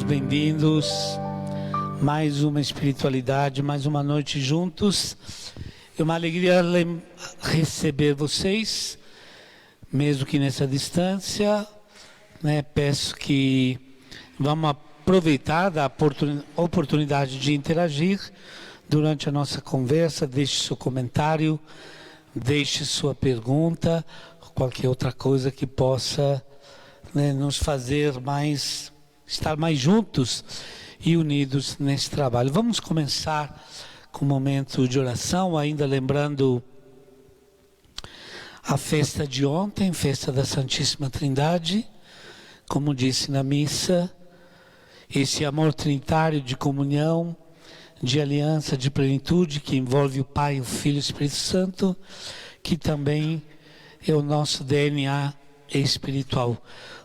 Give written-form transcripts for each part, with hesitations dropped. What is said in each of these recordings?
bem-vindos. Mais uma espiritualidade, mais uma noite juntos. É uma alegria receber vocês, mesmo que nessa distância, né? Peço que vamos aproveitar da oportunidade de interagir durante a nossa conversa. Deixe seu comentário, deixe sua pergunta, qualquer outra coisa que possa, né, nos fazer estar mais juntos e unidos nesse trabalho. Vamos começar com um momento de oração, ainda lembrando a festa de ontem, festa da Santíssima Trindade. Como disse na missa, esse amor trinitário de comunhão, de aliança, de plenitude, que envolve o Pai, o Filho e o Espírito Santo, que também é o nosso DNA espiritual.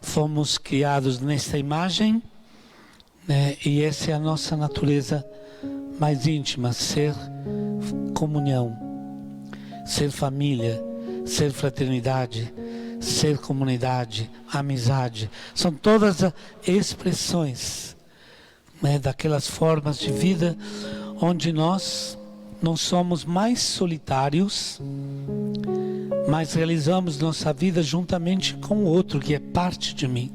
Fomos criados nessa imagem, né? E essa é a nossa natureza mais íntima: ser comunhão, ser família, ser fraternidade, ser comunidade, amizade. São todas as expressões, né, daquelas formas de vida onde nós não somos mais solitários, mas realizamos nossa vida juntamente com o outro, que é parte de mim,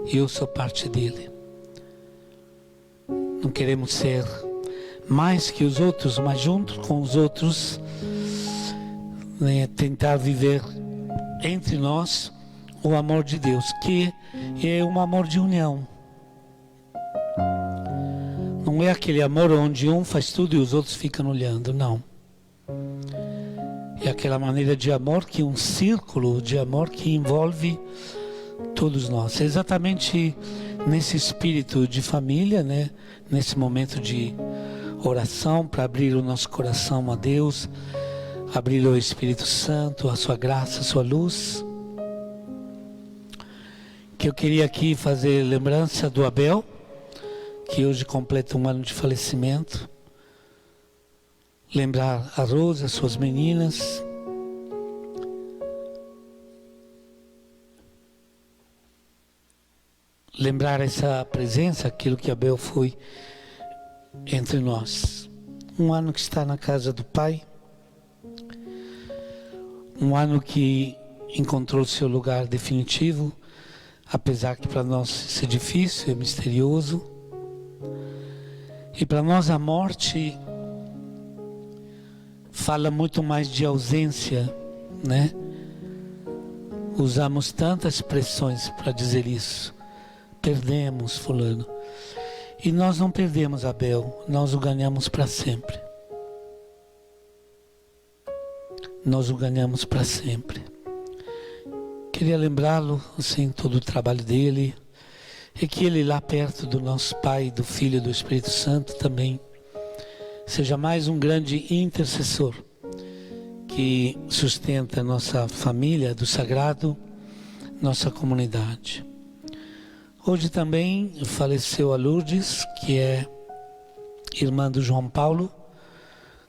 e eu sou parte dele. Não queremos ser mais que os outros, mas junto com os outros, né, tentar viver entre nós o amor de Deus, que é um amor de união. Não é aquele amor onde um faz tudo e os outros ficam olhando, não. É aquela maneira de amor, que um círculo de amor que envolve todos nós. É exatamente nesse espírito de família, né? Nesse momento de oração, para abrir o nosso coração a Deus, abrir o Espírito Santo, a sua graça, a sua luz, que eu queria aqui fazer lembrança do Abel, que hoje completa um ano de falecimento. Lembrar a Rosa, as suas meninas. Lembrar essa presença, aquilo que Abel foi entre nós. Um ano que está na casa do Pai. Um ano que encontrou seu lugar definitivo, apesar que para nós isso é difícil, é misterioso. E para nós a morte fala muito mais de ausência, né? Usamos tantas expressões para dizer isso. Perdemos fulano. E nós não perdemos Abel, nós o ganhamos para sempre. Nós o ganhamos para sempre. Queria lembrá-lo, assim, todo o trabalho dele, e que ele lá perto do nosso Pai, do Filho e do Espírito Santo também seja mais um grande intercessor que sustenta nossa família do sagrado, nossa comunidade. Hoje também faleceu a Lourdes, que é irmã do João Paulo,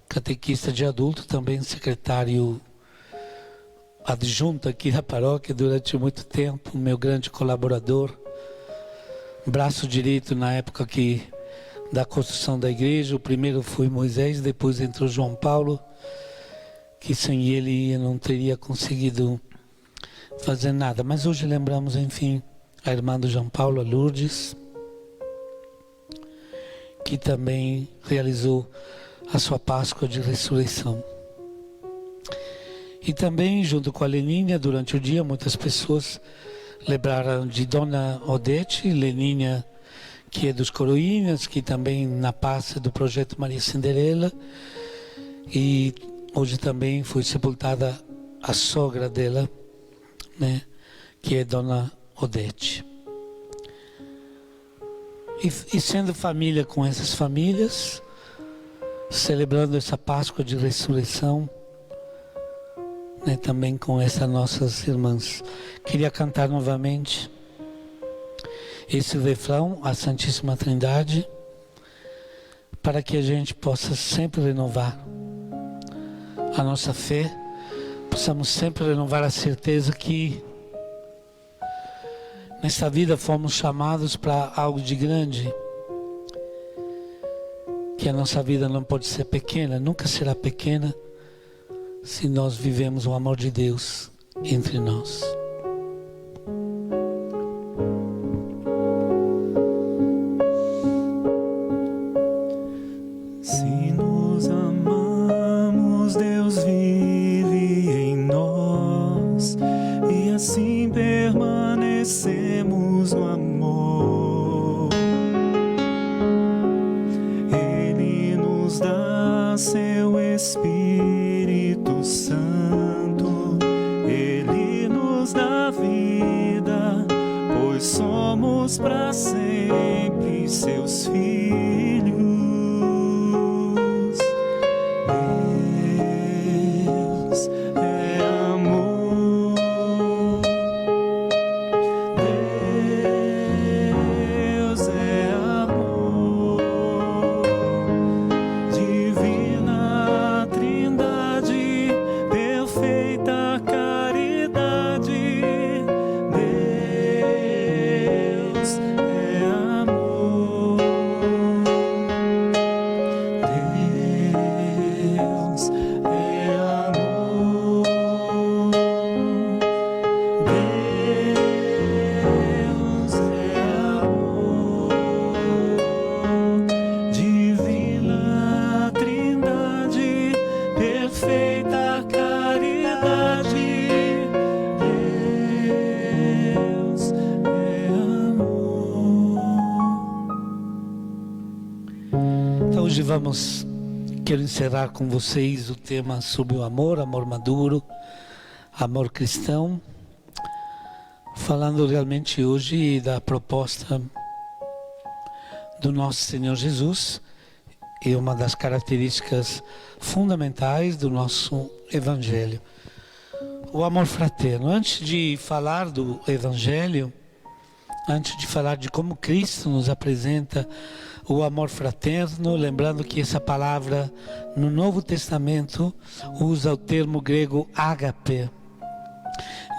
catequista de adulto, também secretário adjunto aqui da paróquia durante muito tempo, meu grande colaborador, braço direito na época da construção da igreja. O primeiro foi Moisés, depois entrou João Paulo, que sem ele eu não teria conseguido fazer nada. Mas hoje lembramos, enfim, a irmã do João Paulo, a Lourdes, que também realizou a sua Páscoa de ressurreição. E também, junto com a Leninha, durante o dia, muitas pessoas lembraram de Dona Odete, Leninha, que é dos Coroinhas, que também na paz do projeto Maria Cinderela. E hoje também foi sepultada a sogra dela, né, que é Dona Odete. E sendo família com essas famílias, celebrando essa Páscoa de ressurreição, né, também com essas nossas irmãs. Queria cantar novamente esse refrão, a Santíssima Trindade, para que a gente possa sempre renovar a nossa fé, possamos sempre renovar a certeza que Nesta vida fomos chamados para algo de grande. Que a nossa vida não pode ser pequena, nunca será pequena, se nós vivemos o amor de Deus entre nós. Se nos amamos, Deus vive em nós, e assim permanecemos no amor. Ele nos dá seu Espírito Santo, Ele nos dá vida, pois somos para sempre seus filhos. Deus é amor, Deus é amor, divina Trindade, perfeita caridade. Deus é amor, Deus é amor, Deus é amor, divina Trindade, perfeita caridade. Deus é amor. Então hoje quero encerrar com vocês o tema sobre o amor, amor maduro, amor cristão, falando realmente hoje da proposta do nosso Senhor Jesus e uma das características fundamentais do nosso Evangelho, o amor fraterno. Antes de falar do Evangelho, antes de falar de como Cristo nos apresenta o amor fraterno, lembrando que essa palavra no Novo Testamento usa o termo grego ágape,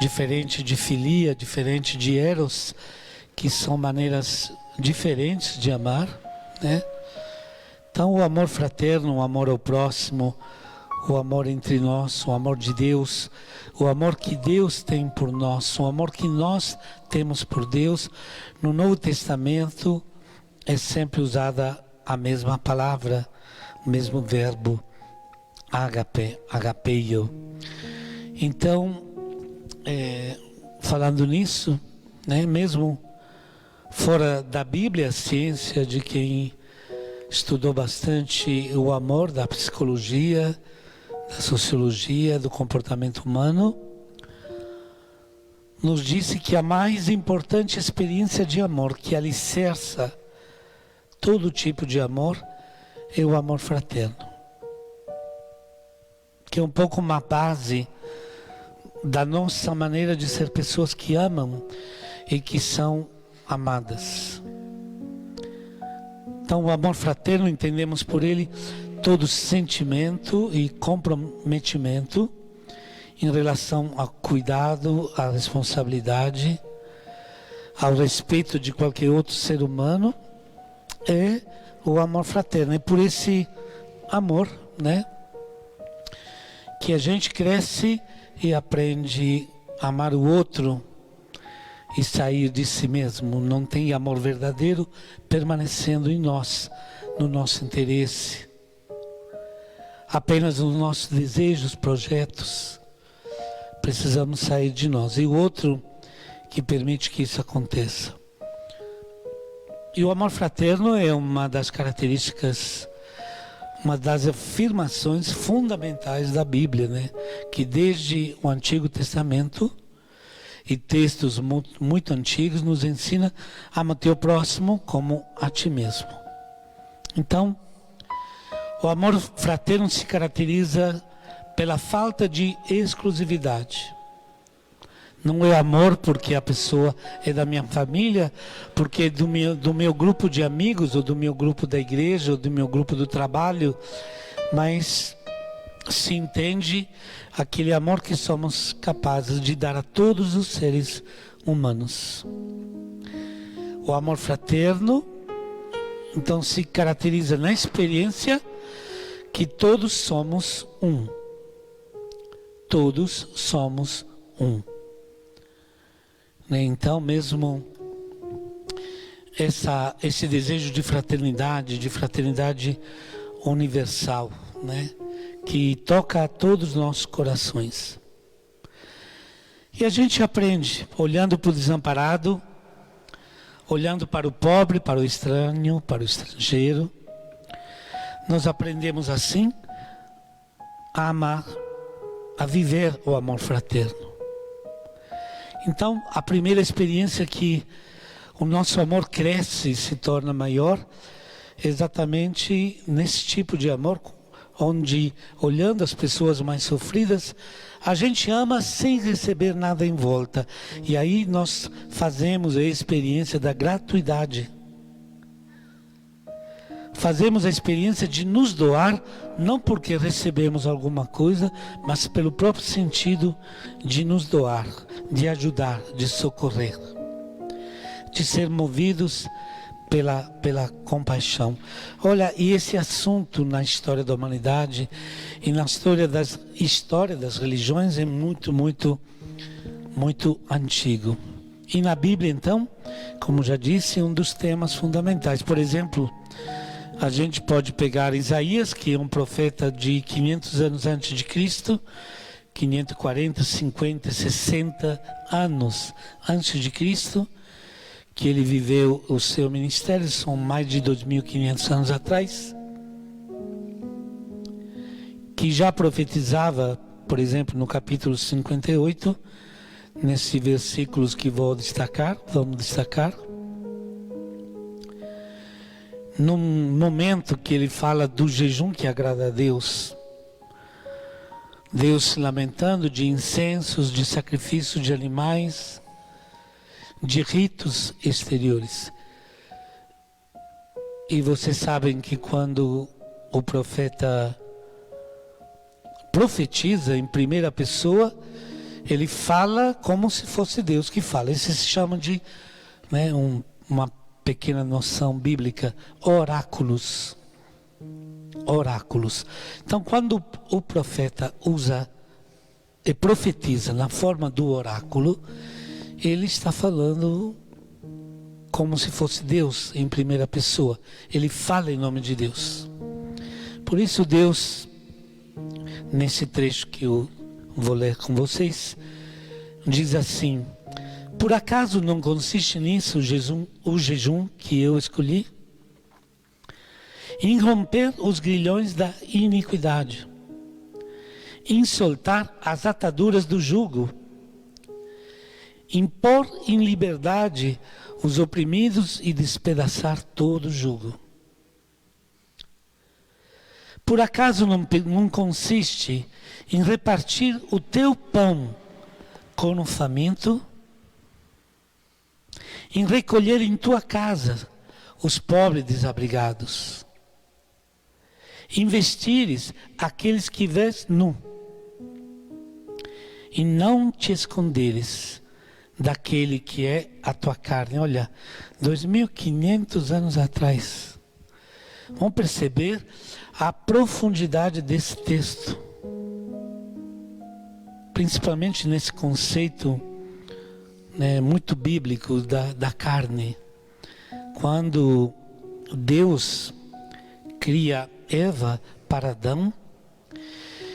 diferente de filia, diferente de eros, que são maneiras diferentes de amar, né? Então o amor fraterno, o amor ao próximo, o amor entre nós, o amor de Deus, o amor que Deus tem por nós, o amor que nós temos por Deus, no Novo Testamento é sempre usada a mesma palavra, o mesmo verbo, ágape, agapeio. Então, falando nisso, né, mesmo fora da Bíblia, a ciência de quem estudou bastante o amor, da psicologia, da sociologia, do comportamento humano, nos disse que a mais importante experiência de amor, que alicerça todo tipo de amor, é o amor fraterno, que é um pouco uma base da nossa maneira de ser pessoas que amam e que são amadas. Então o amor fraterno, entendemos por ele todo sentimento e comprometimento em relação ao cuidado, à responsabilidade, ao respeito de qualquer outro ser humano, é o amor fraterno. É por esse amor, né, que a gente cresce e aprende a amar o outro e sair de si mesmo. Não tem amor verdadeiro permanecendo em nós, no nosso interesse, apenas nos nossos desejos, projetos. Precisamos sair de nós. E o outro que permite que isso aconteça. E o amor fraterno é uma das características, uma das afirmações fundamentais da Bíblia, né? Que desde o Antigo Testamento e textos muito antigos nos ensina a amar o próximo como a ti mesmo. Então, o amor fraterno se caracteriza pela falta de exclusividade. Não é amor porque a pessoa é da minha família, porque é do meu grupo de amigos, ou do meu grupo da igreja, ou do meu grupo do trabalho, mas se entende aquele amor que somos capazes de dar a todos os seres humanos. O amor fraterno, então, se caracteriza na experiência que todos somos um. Todos somos um. Então, mesmo esse desejo de fraternidade universal, né? Que toca a todos os nossos corações. E a gente aprende, olhando para o desamparado, olhando para o pobre, para o estranho, para o estrangeiro. Nós aprendemos assim a amar, a viver o amor fraterno. Então, a primeira experiência que o nosso amor cresce e se torna maior, é exatamente nesse tipo de amor, onde, olhando as pessoas mais sofridas, a gente ama sem receber nada em volta. E aí nós fazemos a experiência da gratuidade. Fazemos a experiência de nos doar, não porque recebemos alguma coisa, mas pelo próprio sentido de nos doar, de ajudar, de socorrer, de ser movidos pela compaixão. Olha, e esse assunto na história da humanidade e na história das religiões é muito, muito, muito antigo. E na Bíblia, então, como já disse, é um dos temas fundamentais. Por exemplo, a gente pode pegar Isaías, que é um profeta de 500 anos antes de Cristo, 540, 50, 60 anos antes de Cristo, que ele viveu o seu ministério, são mais de 2.500 anos atrás, que já profetizava, por exemplo, no capítulo 58, nesses versículos que vamos destacar, num momento que ele fala do jejum que agrada a Deus, Deus se lamentando de incensos, de sacrifício de animais, de ritos exteriores. E vocês sabem que quando o profeta profetiza em primeira pessoa, ele fala como se fosse Deus que fala. Isso se chama de, né, uma pequena noção bíblica, oráculos. Oráculos. Então, quando o profeta usa e profetiza na forma do oráculo, ele está falando como se fosse Deus em primeira pessoa. Ele fala em nome de Deus. Por isso Deus, nesse trecho que eu vou ler com vocês, diz assim: por acaso não consiste nisso o jejum que eu escolhi? Em romper os grilhões da iniquidade, em soltar as ataduras do jugo, impor em liberdade os oprimidos e despedaçar todo o jugo. Por acaso não consiste em repartir o teu pão com o faminto, em recolher em tua casa os pobres desabrigados, investires aqueles que vês nu, e não te esconderes daquele que é a tua carne. Olha, 2.500 anos atrás. Vamos perceber a profundidade desse texto, principalmente nesse conceito, né, muito bíblico da carne. Quando Deus cria Eva para Adão,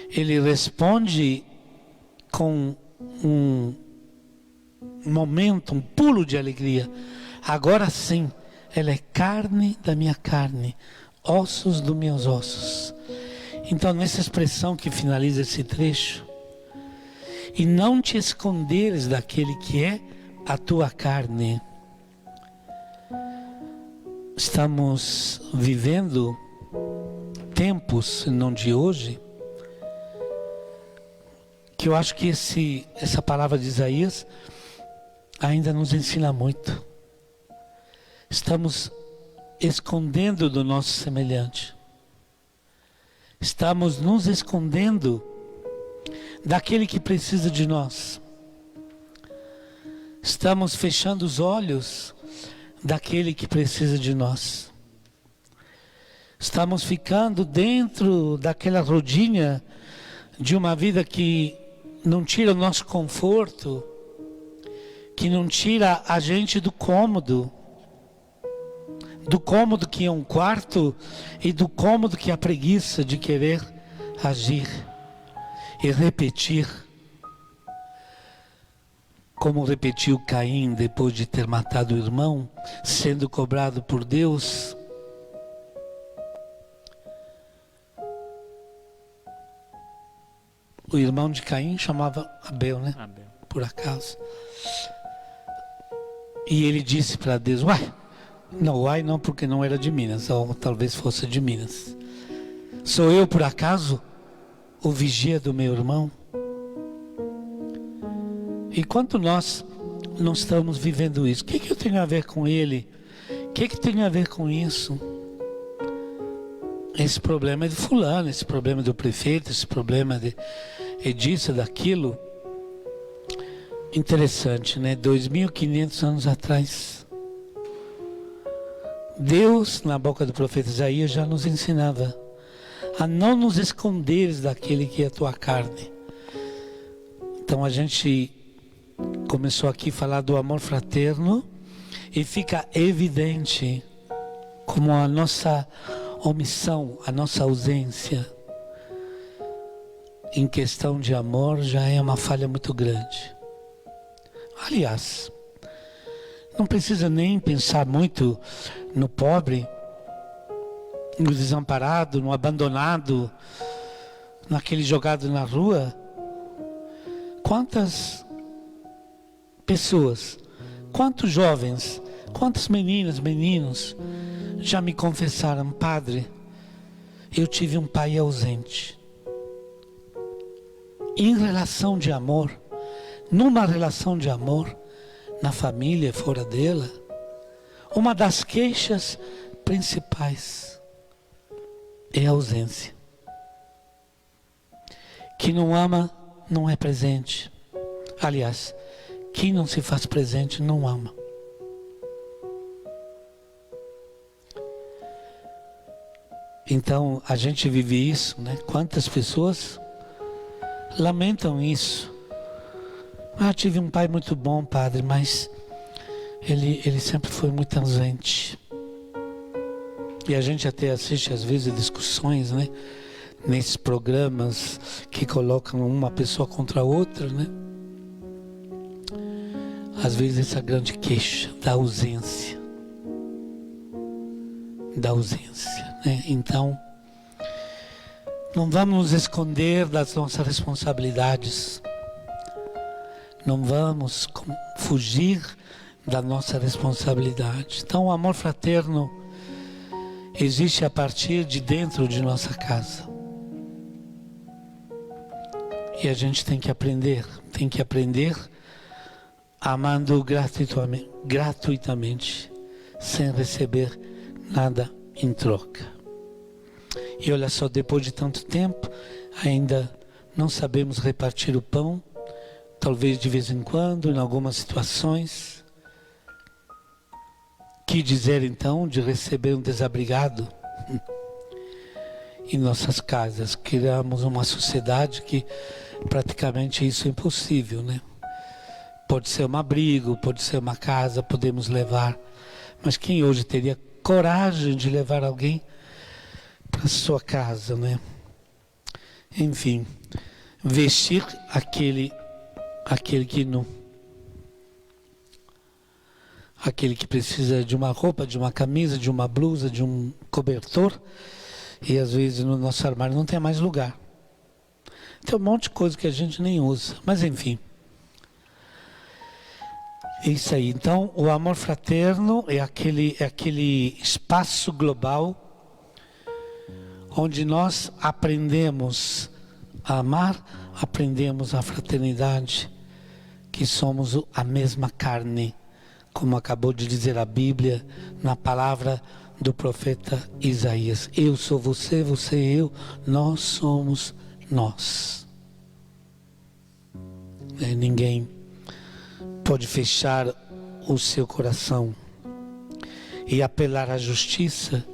ele responde com um momento, um pulo de alegria. Agora sim, ela é carne da minha carne, ossos dos meus ossos. Então, nessa expressão que finaliza esse trecho, e não te esconderes daquele que é a tua carne. Estamos vivendo tempos, não de hoje, que eu acho que essa palavra de Isaías ainda nos ensina muito. Estamos escondendo do nosso semelhante. Estamos nos escondendo daquele que precisa de nós. Estamos fechando os olhos daquele que precisa de nós. Estamos ficando dentro daquela rodinha de uma vida que não tira o nosso conforto, que não tira a gente do cômodo que é um quarto e do cômodo que é a preguiça de querer agir e repetir, como repetiu Caim depois de ter matado o irmão, sendo cobrado por Deus. O irmão de Caim chamava Abel, né? Abel. Por acaso. E ele disse para Deus, não, porque não era de Minas, ou talvez fosse de Minas. Sou eu, por acaso, o vigia do meu irmão? E quanto nós não estamos vivendo isso? O que eu tenho a ver com ele? O que tem a ver com isso? Esse problema é de fulano, esse problema é do prefeito, esse problema é disso, daquilo. Interessante, né? 2.500 anos atrás, Deus, na boca do profeta Isaías, já nos ensinava a não nos esconderes daquele que é a tua carne. Então a gente começou aqui a falar do amor fraterno e fica evidente como a nossa omissão, a nossa ausência em questão de amor já é uma falha muito grande. Aliás, não precisa nem pensar muito no pobre, no desamparado, no abandonado, naquele jogado na rua. Quantas pessoas, quantos jovens, quantas meninas, meninos já me confessaram, padre, eu tive um pai ausente. Em relação de amor, numa relação de amor, na família, fora dela, uma das queixas principais é a ausência. Quem não ama não é presente. Aliás, quem não se faz presente não ama. Então a gente vive isso, né? Quantas pessoas lamentam isso. Tive um pai muito bom, padre, mas ele sempre foi muito ausente. E a gente até assiste às vezes discussões, né? Nesses programas que colocam uma pessoa contra a outra, né? Às vezes essa grande queixa da ausência. Da ausência, né? Então, não vamos nos esconder das nossas responsabilidades. Não vamos fugir da nossa responsabilidade. Então o amor fraterno existe a partir de dentro de nossa casa. E a gente tem que aprender amando gratuitamente, sem receber nada em troca. E olha só, depois de tanto tempo, ainda não sabemos repartir o pão. Talvez de vez em quando, em algumas situações. Que dizer então de receber um desabrigado em nossas casas? Criamos uma sociedade que praticamente isso é impossível, né? Pode ser um abrigo, pode ser uma casa, podemos levar. Mas quem hoje teria coragem de levar alguém para sua casa, né? Enfim, vestir aquele que precisa de uma roupa, de uma camisa, de uma blusa, de um cobertor, e às vezes no nosso armário não tem mais lugar. Tem um monte de coisa que a gente nem usa, mas enfim. É isso aí. Então, o amor fraterno é aquele espaço global onde nós aprendemos a amar, aprendemos a fraternidade, que somos a mesma carne, como acabou de dizer a Bíblia na palavra do profeta Isaías. Eu sou você, você é eu, nós somos nós. Ninguém pode fechar o seu coração e apelar à justiça,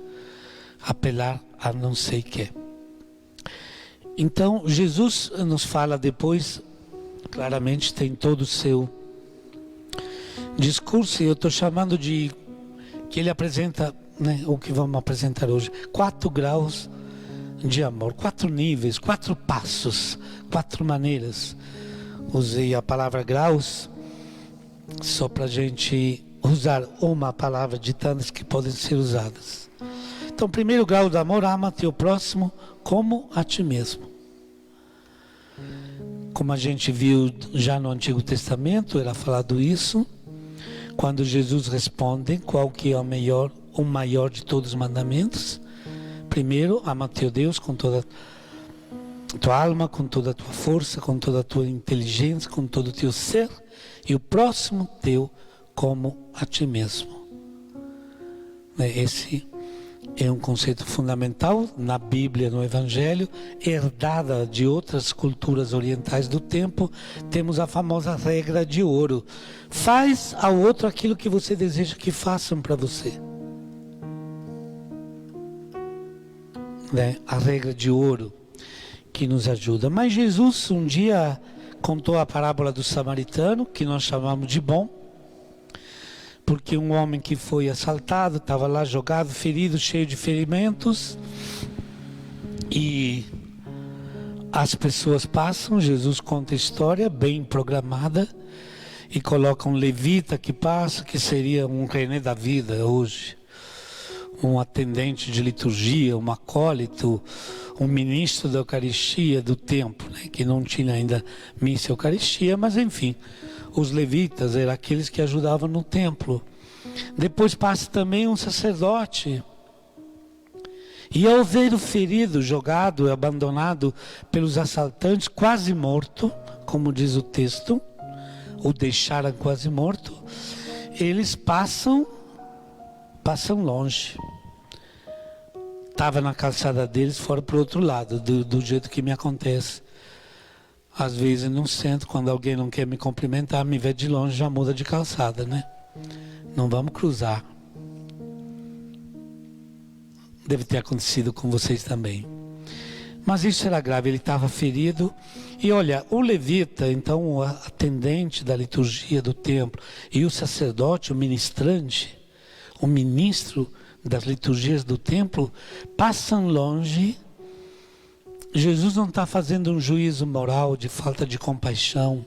apelar a não sei o que. Então, Jesus nos fala depois, claramente tem todo o seu discurso, e eu estou chamando de, que ele apresenta, né, o que vamos apresentar hoje, 4 graus de amor, 4 níveis, 4 passos, 4 maneiras. Usei a palavra graus só para a gente usar uma palavra de tantas que podem ser usadas. Então, primeiro grau do amor, ama teu próximo como a ti mesmo. Como a gente viu já no Antigo Testamento, era falado isso, quando Jesus responde qual que é o maior de todos os mandamentos. Primeiro, ama teu Deus com toda a tua alma, com toda a tua força, com toda a tua inteligência, com todo o teu ser, e o próximo teu como a ti mesmo. Esse é um conceito fundamental na Bíblia, no Evangelho, herdada de outras culturas orientais do tempo. Temos a famosa regra de ouro: faz ao outro aquilo que você deseja que façam para você. A regra de ouro que nos ajuda. Mas Jesus um dia contou a parábola do samaritano, que nós chamamos de bom, porque um homem que foi assaltado, estava lá jogado, ferido, cheio de ferimentos, e as pessoas passam, Jesus conta a história bem programada, e coloca um levita que passa, que seria um René da vida hoje, um atendente de liturgia, um acólito, um ministro da Eucaristia do templo, né, que não tinha ainda missa e Eucaristia, mas enfim, os levitas eram aqueles que ajudavam no templo. Depois passa também um sacerdote, e ao ver o ferido, jogado, abandonado pelos assaltantes, quase morto, como diz o texto, o deixaram quase morto, eles passam longe. Estava na calçada deles, foram para o outro lado, do jeito que me acontece. Às vezes no centro, quando alguém não quer me cumprimentar, me vê de longe, já muda de calçada, né? Não vamos cruzar. Deve ter acontecido com vocês também. Mas isso era grave, ele estava ferido. E olha, o levita, então o atendente da liturgia do templo, e o sacerdote, o ministrante, o ministro das liturgias do templo, passam longe. Jesus não está fazendo um juízo moral de falta de compaixão,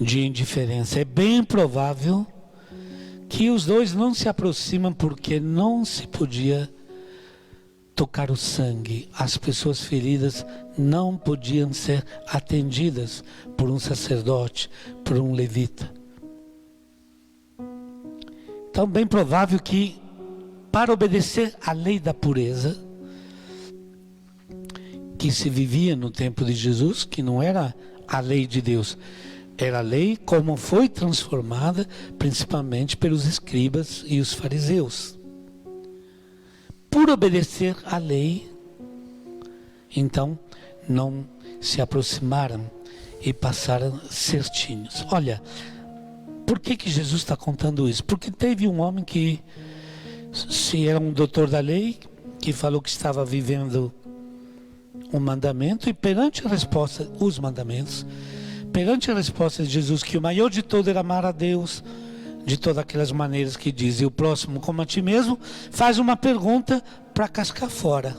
de indiferença. É bem provável que os dois não se aproximam porque não se podia tocar o sangue. As pessoas feridas não podiam ser atendidas por um sacerdote, por um levita. Então, bem provável que, para obedecer à lei da pureza, que se vivia no tempo de Jesus, que não era a lei de Deus, era a lei como foi transformada, principalmente pelos escribas e os fariseus. Por obedecer à lei, então, não se aproximaram e passaram certinhos. Olha, por que Jesus está contando isso? Porque teve um homem que, se era um doutor da lei, que falou que estava vivendo um mandamento, e perante a resposta, os mandamentos, perante a resposta de Jesus, que o maior de todo era amar a Deus, de todas aquelas maneiras que diz, e o próximo como a ti mesmo, faz uma pergunta para cascar fora.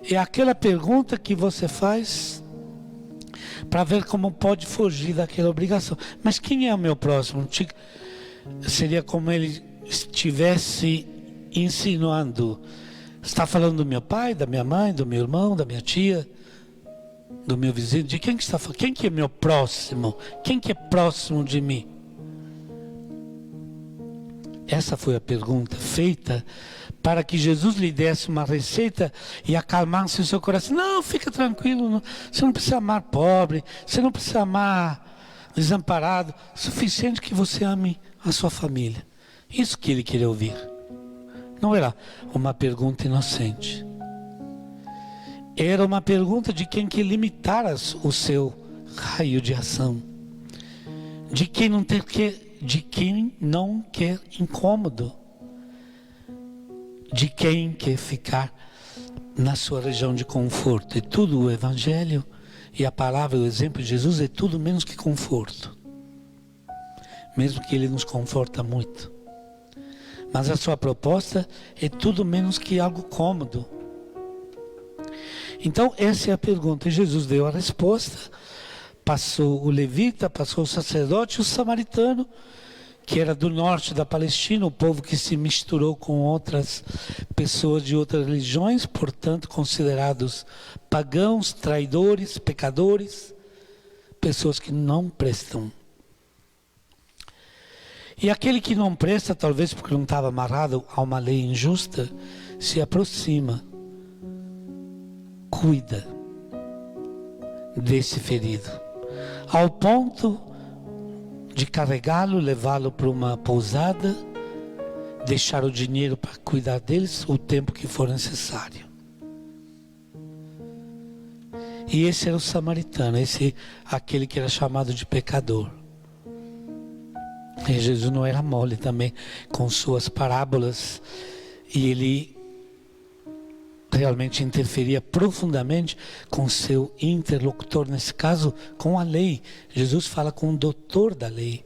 É aquela pergunta que você faz para ver como pode fugir daquela obrigação. Mas quem é o meu próximo? Seria como ele estivesse insinuando. Está falando do meu pai, da minha mãe, do meu irmão, da minha tia, do meu vizinho? De quem que está falando? Quem que é meu próximo? Quem que é próximo de mim? Essa foi a pergunta feita para que Jesus lhe desse uma receita e acalmasse o seu coração. Não, fica tranquilo, você não precisa amar pobre, você não precisa amar desamparado, é suficiente que você ame a sua família. Isso que ele queria ouvir. Não era uma pergunta inocente. Era uma pergunta de quem que limitara o seu raio de ação. de quem não quer incômodo, de quem quer ficar na sua região de conforto. E tudo o Evangelho e a palavra, o exemplo de Jesus é tudo menos que conforto, mesmo que Ele nos conforta muito. Mas a sua proposta é tudo menos que algo cômodo. Então essa é a pergunta, e Jesus deu a resposta. Passou o levita, passou o sacerdote e o samaritano, que era do norte da Palestina, o povo que se misturou com outras pessoas de outras religiões, portanto considerados pagãos, traidores, pecadores, pessoas que não prestam. E aquele que não presta, talvez porque não estava amarrado a uma lei injusta, se aproxima, cuida desse ferido, ao ponto de carregá-lo, levá-lo para uma pousada, deixar o dinheiro para cuidar deles o tempo que for necessário. E esse era o samaritano, aquele que era chamado de pecador. E Jesus não era mole também com suas parábolas, e ele realmente interferia profundamente com seu interlocutor, nesse caso com a lei. Jesus fala com o doutor da lei,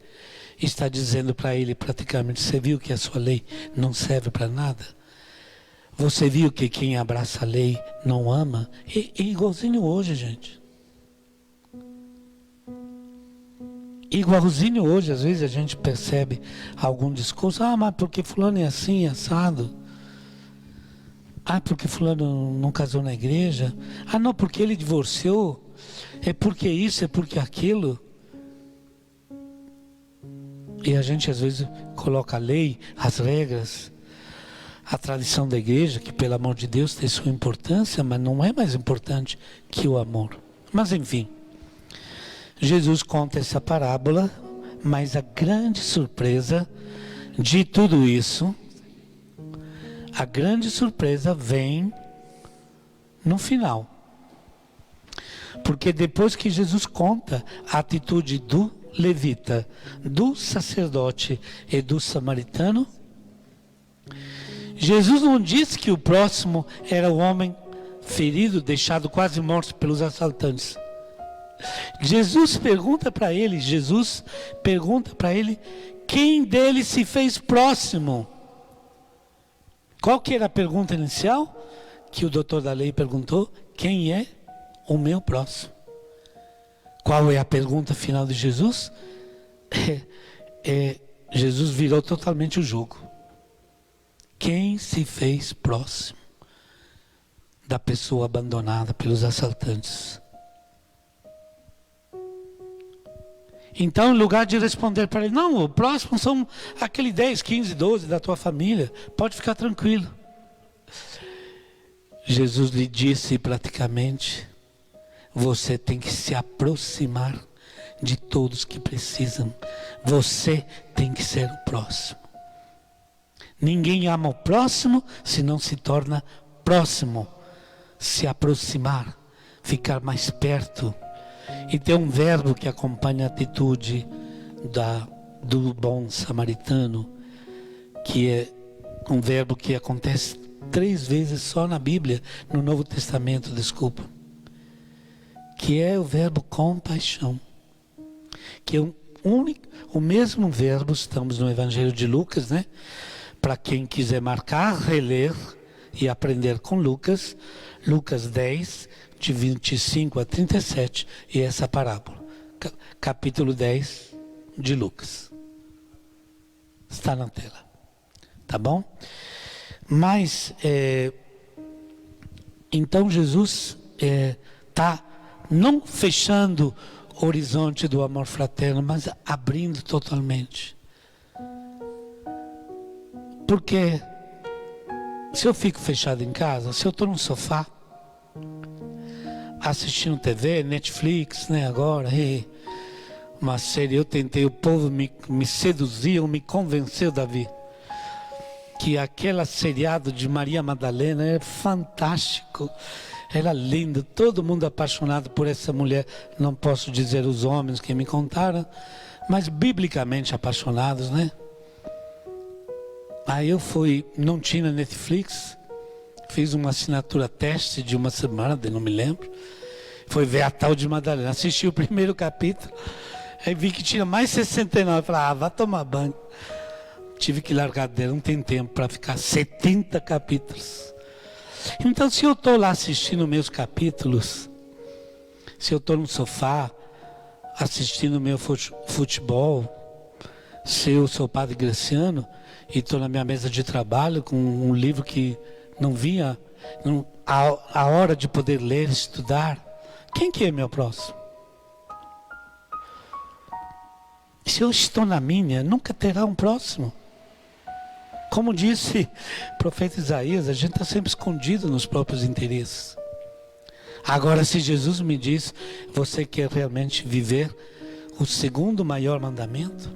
está dizendo para ele praticamente: você viu que a sua lei não serve para nada? Você viu que quem abraça a lei não ama? É igualzinho hoje, gente. Igualzinho hoje, às vezes a gente percebe algum discurso: mas porque fulano é assim, assado. Porque fulano não casou na igreja. Não, porque ele divorciou. É porque isso, é porque aquilo. E a gente às vezes coloca a lei, as regras, a tradição da igreja, que pelo amor de Deus tem sua importância, mas não é mais importante que o amor. Mas enfim, Jesus conta essa parábola, mas a grande surpresa de tudo isso, a grande surpresa vem no final. Porque depois que Jesus conta a atitude do levita, do sacerdote e do samaritano, Jesus não disse que o próximo era o homem ferido, deixado quase morto pelos assaltantes. Jesus pergunta para ele, quem dele se fez próximo? Qual que era a pergunta inicial que o doutor da lei perguntou? Quem é o meu próximo? Qual é a pergunta final de Jesus? Jesus virou totalmente o jogo. Quem se fez próximo da pessoa abandonada pelos assaltantes? Então, em lugar de responder para ele: não, o próximo são aquele 10, 15, 12 da tua família, pode ficar tranquilo. Jesus lhe disse praticamente: você tem que se aproximar de todos que precisam. Você tem que ser o próximo. Ninguém ama o próximo se não se torna próximo. Se aproximar, ficar mais perto. E tem um verbo que acompanha a atitude do bom samaritano, que é um verbo que acontece 3 vezes só na Bíblia, no Novo Testamento, que é o verbo compaixão, que é o mesmo verbo. Estamos no Evangelho de Lucas, né? Para quem quiser marcar, reler e aprender com Lucas 10, de 25 a 37, e essa parábola, capítulo 10 de Lucas, está na tela, tá bom? Mas, então Jesus está não fechando o horizonte do amor fraterno, mas abrindo totalmente. Porque se eu fico fechado em casa, se eu estou no sofá, assistindo TV, Netflix, né, agora, uma série, o povo me seduziu, me convenceu, Davi, que aquela seriado de Maria Madalena é fantástico, era lindo, todo mundo apaixonado por essa mulher. Não posso dizer os homens que me contaram, mas biblicamente apaixonados, né? Aí eu fui, não tinha Netflix, fiz uma assinatura teste de uma semana, não me lembro. Foi ver a tal de Madalena, assisti o primeiro capítulo, aí vi que tinha mais 69, falei, vá tomar banho. Tive que largar dela, não tem tempo para ficar 70 capítulos. Então, se eu estou lá assistindo meus capítulos, se eu estou no sofá assistindo meu futebol, se eu sou o Padre Graciano e estou na minha mesa de trabalho com um livro que não vinha a hora de poder ler, estudar, quem que é meu próximo? Se eu estou na minha, nunca terá um próximo. Como disse o profeta Isaías, a gente está sempre escondido nos próprios interesses. Agora, se Jesus me diz, você quer realmente viver o segundo maior mandamento,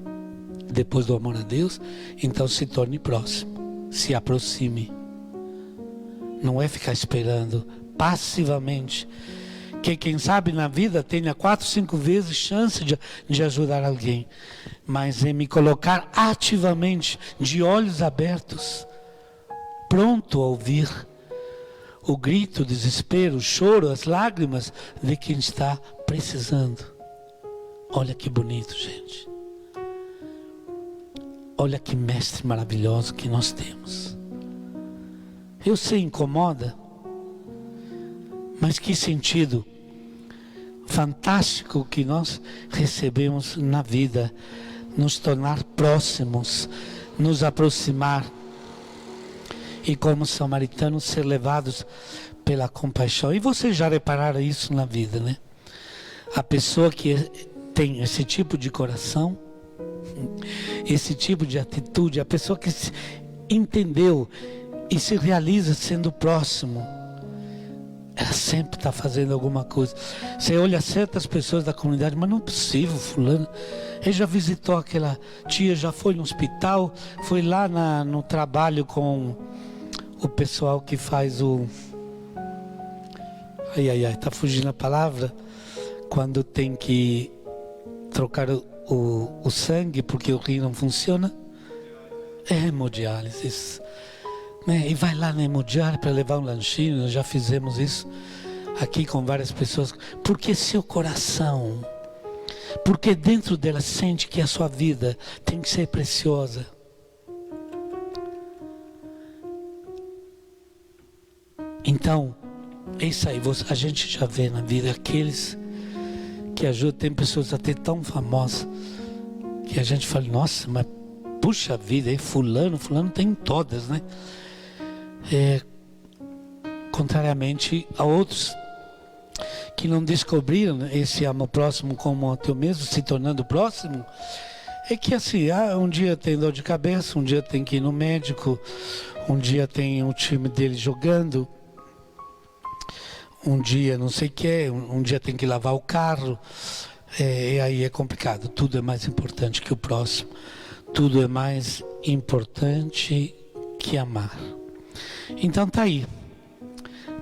depois do amor a Deus, então se torne próximo, se aproxime. Não é ficar esperando passivamente, que quem sabe na vida tenha 4, 5 vezes chance de ajudar alguém, mas é me colocar ativamente, de olhos abertos, pronto a ouvir o grito, o desespero, o choro, as lágrimas de quem está precisando. Olha que bonito, gente. Olha que mestre maravilhoso que nós temos. Eu sei, incomoda, mas que sentido fantástico que nós recebemos na vida, nos tornar próximos, nos aproximar e como samaritanos ser levados pela compaixão. E vocês já repararam isso na vida, né? A pessoa que tem esse tipo de coração, esse tipo de atitude, a pessoa que entendeu e se realiza sendo próximo, ela sempre está fazendo alguma coisa. Você olha certas pessoas da comunidade, mas não é possível, fulano. Ele já visitou aquela tia, já foi no hospital, foi lá no trabalho com o pessoal que faz o... tá fugindo a palavra. Quando tem que trocar o sangue porque o rim não funciona. É hemodiálise, isso. E vai lá na hemodiálise para levar um lanchinho. Nós já fizemos isso aqui com várias pessoas. Porque seu coração, porque dentro dela sente que a sua vida tem que ser preciosa. Então, é isso aí. A gente já vê na vida aqueles que ajudam. Tem pessoas até tão famosas que a gente fala, nossa, mas puxa vida, aí fulano tem todas, né? Contrariamente a outros que não descobriram esse amor próximo como o teu mesmo, se tornando próximo, é que assim, um dia tem dor de cabeça, um dia tem que ir no médico, um dia tem o time dele jogando, um dia não sei o que, um dia tem que lavar o carro, e aí é complicado. Tudo é mais importante que o próximo, tudo é mais importante que amar. Então tá aí,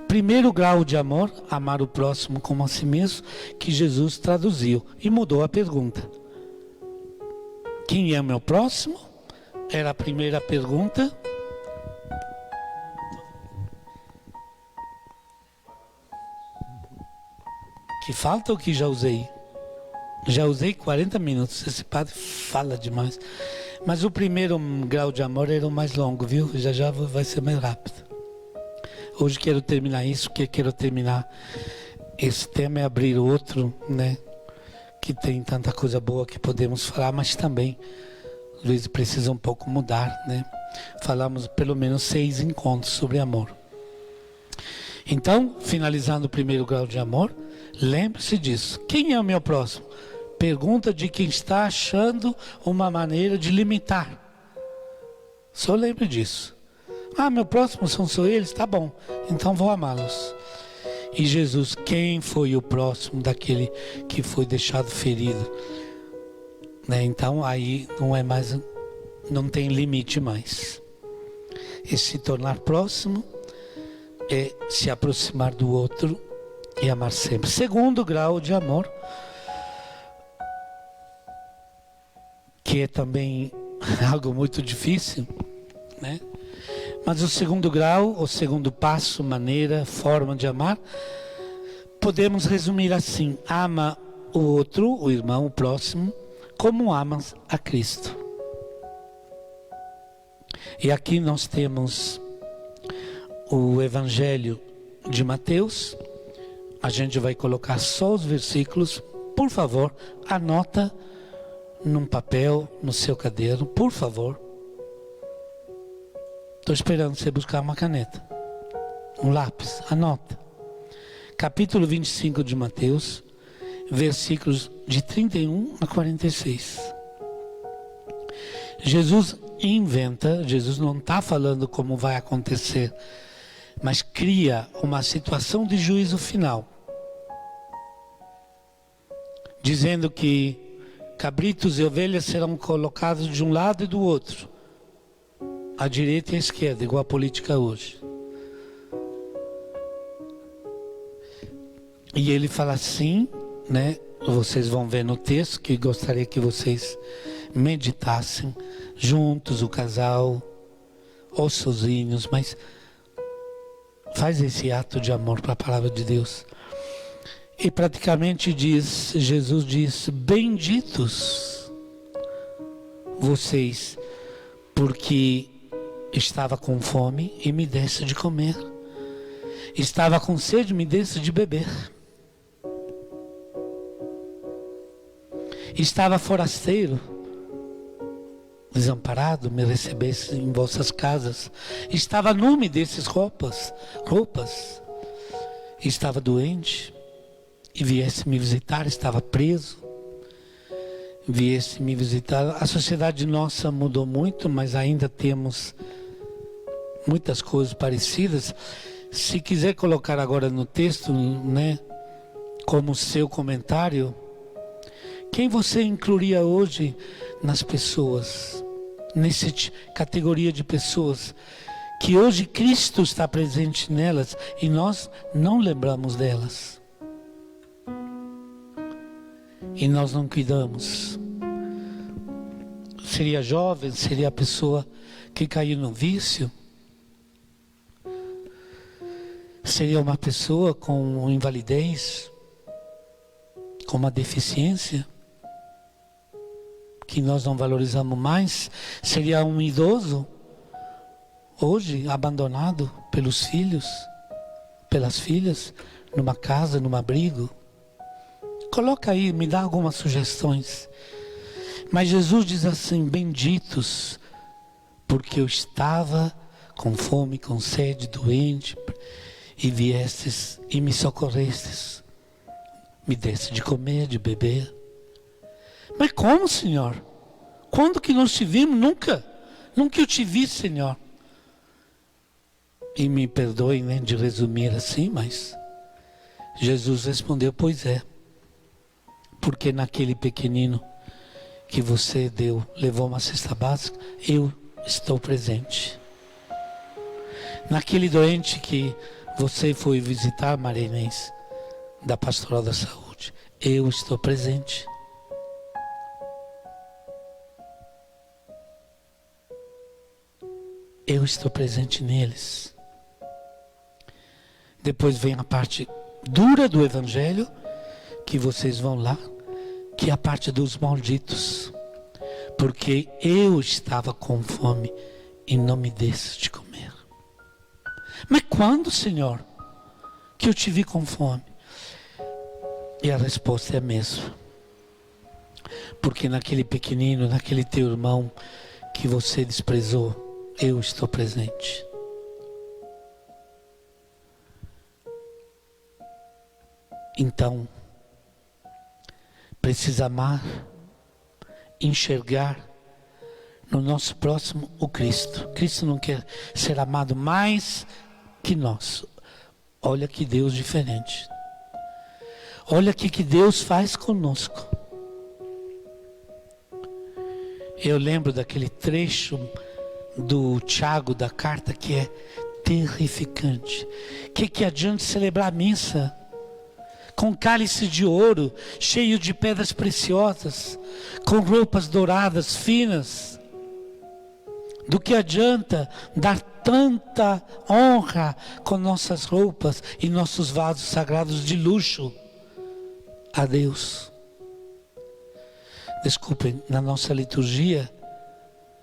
primeiro grau de amor, amar o próximo como a si mesmo, que Jesus traduziu e mudou a pergunta. Quem é o meu próximo? Era a primeira pergunta. Que falta ou que já usei? Já usei 40 minutos, esse padre fala demais. Mas o primeiro grau de amor era o mais longo, viu? Já vai ser mais rápido. Hoje quero terminar isso, porque quero terminar esse tema e abrir outro, né? Que tem tanta coisa boa que podemos falar, mas também, Luiz, precisa um pouco mudar, né? Falamos pelo menos 6 encontros sobre amor. Então, finalizando o primeiro grau de amor, lembre-se disso. Quem é o meu próximo? Pergunta de quem está achando uma maneira de limitar. Só lembre disso. Meu próximo são só eles? Tá bom, então vou amá-los. E Jesus, quem foi o próximo daquele que foi deixado ferido? Né? Então aí não tem limite mais. E se tornar próximo é se aproximar do outro e amar sempre. Segundo grau de amor, que é também algo muito difícil, né? Mas o segundo grau, o segundo passo, maneira, forma de amar, podemos resumir assim: ama o outro, o irmão, o próximo, como amas a Cristo. E aqui nós temos o Evangelho de Mateus. A gente vai colocar só os versículos. Por favor, anota num papel, no seu caderno, por favor. Estou esperando você buscar uma caneta, um lápis, anota. Capítulo 25 de Mateus, versículos de 31 a 46. Jesus não está falando como vai acontecer, mas cria uma situação de juízo final, dizendo que cabritos e ovelhas serão colocados de um lado e do outro, à direita e à esquerda, igual a política hoje. E ele fala assim, né? Vocês vão ver no texto, que gostaria que vocês meditassem juntos, o casal, ou sozinhos, mas faz esse ato de amor para a palavra de Deus. E praticamente Jesus diz: benditos vocês, porque estava com fome e me desse de comer, estava com sede e me desse de beber, estava forasteiro, desamparado, me recebesse em vossas casas, estava nu, me desses roupas, estava doente e viesse me visitar, estava preso, viesse me visitar. A sociedade nossa mudou muito, mas ainda temos muitas coisas parecidas. Se quiser colocar agora no texto, né, como seu comentário, quem você incluiria hoje nas pessoas, nessa categoria de pessoas que hoje Cristo está presente nelas e nós não lembramos delas? E nós não cuidamos. Seria jovem, seria a pessoa que caiu no vício, seria uma pessoa com invalidez, com uma deficiência que nós não valorizamos mais, seria um idoso hoje abandonado pelos filhos, pelas filhas, numa casa, num abrigo. Coloca aí, me dá algumas sugestões. Mas Jesus diz assim: benditos, porque eu estava com fome, com sede, doente, e viestes e me socorrestes, me deste de comer, de beber. Mas como, Senhor? Quando que nós te vimos? Nunca eu te vi, Senhor. E me perdoem, né, de resumir assim, mas Jesus respondeu: pois é, porque naquele pequenino que você levou uma cesta básica, eu estou presente. Naquele doente que você foi visitar, Maria Inês, da Pastoral da Saúde, eu estou presente. Eu estou presente neles. Depois vem a parte dura do Evangelho, que vocês vão lá, que é a parte dos malditos. Porque eu estava com fome e não me desse de comer. Mas quando, Senhor, que eu te vi com fome? E a resposta é a mesma. Porque naquele pequenino, naquele teu irmão que você desprezou, eu estou presente. Então, precisa amar, enxergar no nosso próximo o Cristo. Cristo não quer ser amado mais que nós. Olha que Deus diferente. Olha o que Deus faz conosco. Eu lembro daquele trecho do Tiago, da carta, que é terrificante. Que adianta celebrar a missa com cálice de ouro, cheio de pedras preciosas, com roupas douradas, finas. Do que adianta dar tanta honra com nossas roupas e nossos vasos sagrados de luxo a Deus? Desculpem, na nossa liturgia,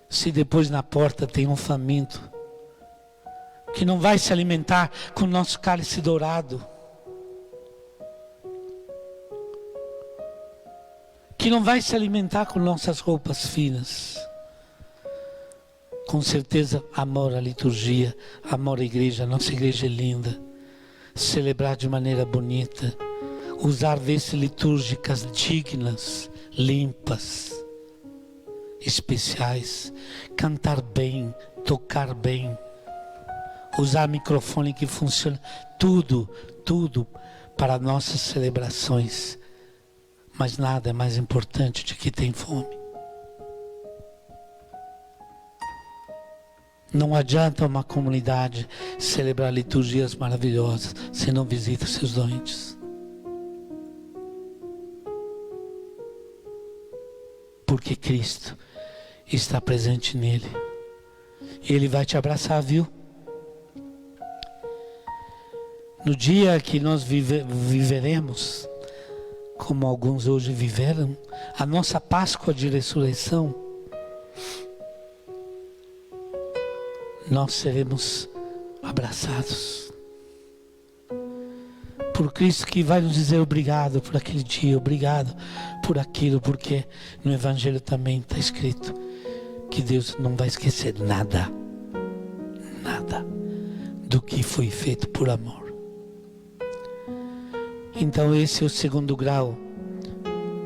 se depois na porta tem um faminto, que não vai se alimentar com o nosso cálice dourado, que não vai se alimentar com nossas roupas finas, com certeza amor à liturgia, amor à igreja. Nossa igreja é linda, celebrar de maneira bonita, usar vestes litúrgicas dignas, limpas, especiais, cantar bem, tocar bem, usar microfone que funciona, tudo para nossas celebrações. Mas nada é mais importante de que tem fome. Não adianta uma comunidade celebrar liturgias maravilhosas se não visita seus doentes. Porque Cristo está presente nele. Ele vai te abraçar, viu? No dia que nós viveremos, como alguns hoje viveram, a nossa Páscoa de ressurreição, nós seremos abraçados por Cristo, que vai nos dizer obrigado por aquele dia, obrigado por aquilo, porque no Evangelho também está escrito que Deus não vai esquecer nada do que foi feito por amor. Então esse é o segundo grau.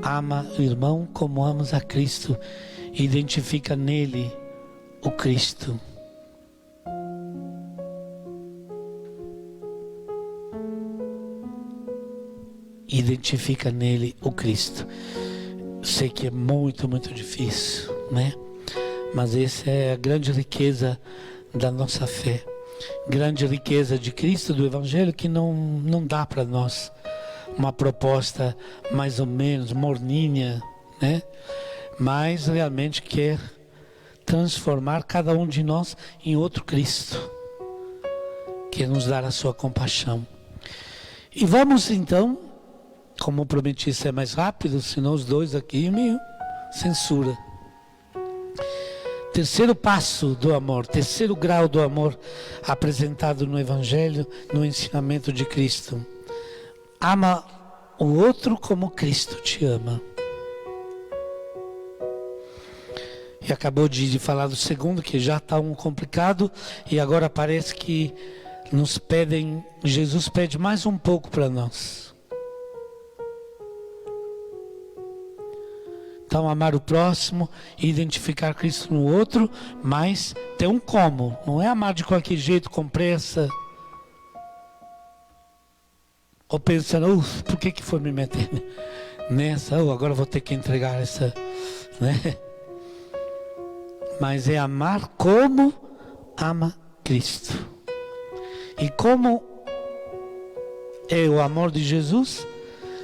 Ama o irmão como amas a Cristo, identifica nele o Cristo. Identifica nele o Cristo. Sei que é muito difícil, né? Mas essa é a grande riqueza da nossa fé. Grande riqueza de Cristo, do Evangelho, que não dá para nós uma proposta mais ou menos morninha, né? Mas realmente quer transformar cada um de nós em outro Cristo. Quer nos dar a sua compaixão. E vamos então, como prometi ser mais rápido, senão os dois aqui me censura. Terceiro passo do amor, terceiro grau do amor apresentado no Evangelho, no ensinamento de Cristo. Ama o outro como Cristo te ama. E acabou de falar do segundo, que já está um complicado, e agora parece que nos pedem, Jesus pede mais um pouco para nós. Então, amar o próximo, identificar Cristo no outro, mas tem um como. Não é amar de qualquer jeito, com pressa. Ou pensando, por que foi me meter nessa? Agora vou ter que entregar essa, né? Mas é amar como ama Cristo. E como é o amor de Jesus,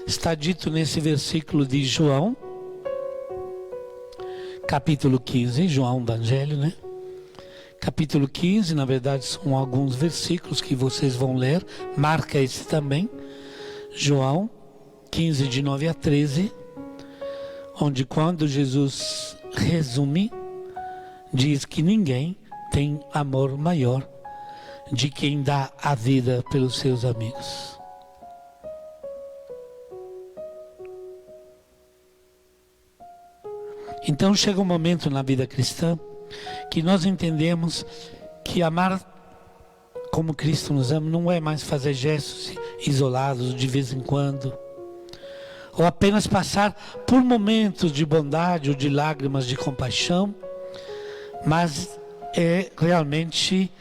está dito nesse versículo de João, capítulo 15, João Evangelho, né? Capítulo 15, na verdade são alguns versículos que vocês vão ler, marca esse também, João 15, de 9 a 13, onde quando Jesus resume, diz que ninguém tem amor maior de quem dá a vida pelos seus amigos. Então chega um momento na vida cristã que nós entendemos que amar como Cristo nos ama não é mais fazer gestos isolados de vez em quando, ou apenas passar por momentos de bondade ou de lágrimas de compaixão, mas é realmente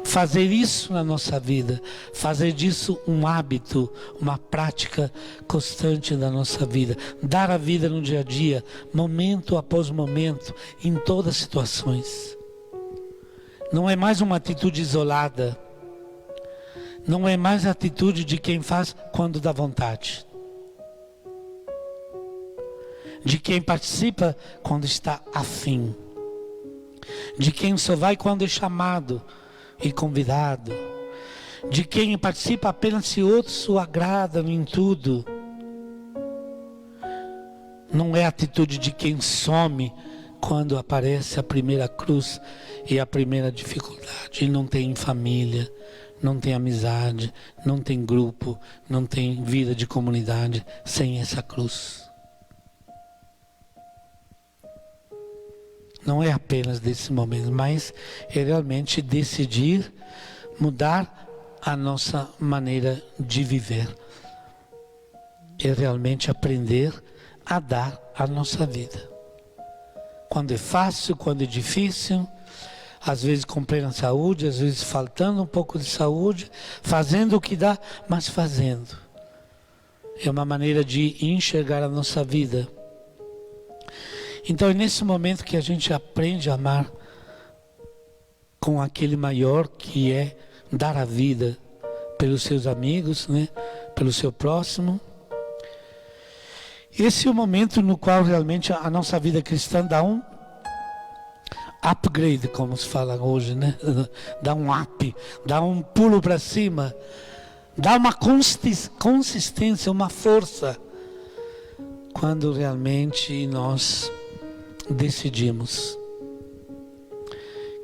fazer isso na nossa vida, fazer disso um hábito, uma prática constante da nossa vida, dar a vida no dia a dia, momento após momento, em todas as situações. Não é mais uma atitude isolada, Não é mais a atitude de quem faz quando dá vontade. De quem participa quando está afim. De quem só vai quando é chamado e convidado. De quem participa apenas se outros o agradam em tudo. Não é a atitude de quem some quando aparece a primeira cruz e a primeira dificuldade. E não tem família, não tem amizade, não tem grupo, não tem vida de comunidade sem essa cruz. Não é apenas desse momento, mas é realmente decidir mudar a nossa maneira de viver. É realmente aprender a dar a nossa vida. Quando é fácil, quando é difícil, às vezes com plena saúde, às vezes faltando um pouco de saúde, fazendo o que dá, mas fazendo. É uma maneira de enxergar a nossa vida. Então é nesse momento que a gente aprende a amar com aquele maior que é dar a vida pelos seus amigos, né? Pelo seu próximo. Esse é o momento no qual realmente a nossa vida cristã dá um upgrade, como se fala hoje, né? Dá um up, dá um pulo para cima, dá uma consistência, uma força, quando realmente nós decidimos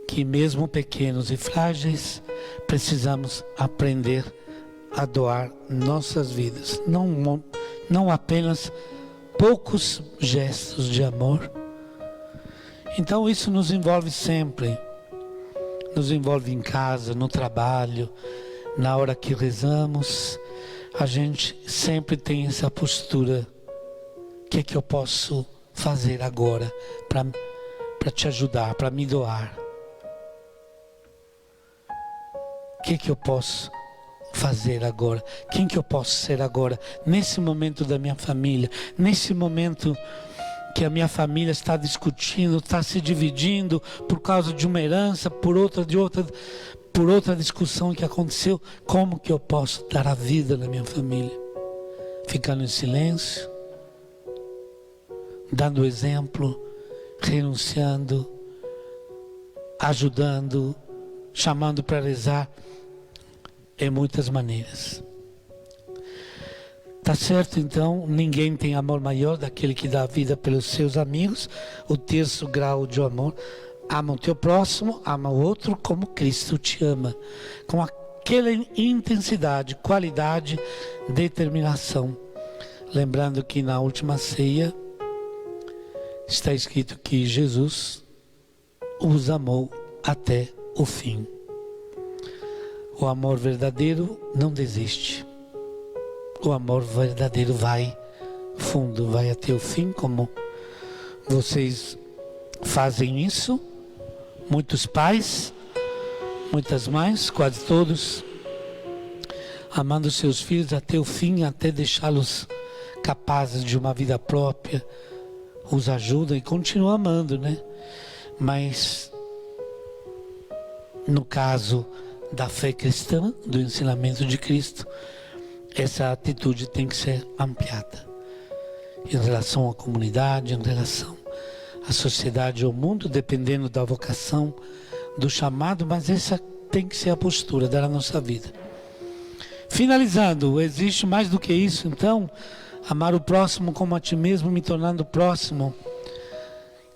que mesmo pequenos e frágeis, precisamos aprender a doar nossas vidas, não apenas poucos gestos de amor. Então isso nos envolve sempre, nos envolve em casa, no trabalho, na hora que rezamos, a gente sempre tem essa postura. O que é que eu posso fazer agora para te ajudar, para me doar? O que é que eu posso fazer agora? Quem que eu posso ser agora? Nesse momento da minha família, nesse momento que a minha família está discutindo, está se dividindo por causa de uma herança, por outra discussão que aconteceu, como que eu posso dar a vida na minha família? Ficando em silêncio, dando exemplo, renunciando, ajudando, chamando para rezar, em muitas maneiras. Tá certo, então, ninguém tem amor maior daquele que dá a vida pelos seus amigos. O terceiro grau de amor: ama o teu próximo, ama o outro como Cristo te ama, com aquela intensidade, qualidade, determinação. Lembrando que na última ceia está escrito que Jesus os amou até o fim. O amor verdadeiro não desiste. O amor verdadeiro vai fundo, vai até o fim, como vocês fazem isso. Muitos pais, muitas mães, quase todos, amando seus filhos até o fim, até deixá-los capazes de uma vida própria, os ajudam e continuam amando, né? Mas no caso da fé cristã, do ensinamento de Cristo, essa atitude tem que ser ampliada em relação à comunidade, em relação à sociedade, ao mundo, dependendo da vocação, do chamado, mas essa tem que ser a postura da nossa vida. Finalizando, existe mais do que isso, então, amar o próximo como a ti mesmo, me tornando próximo,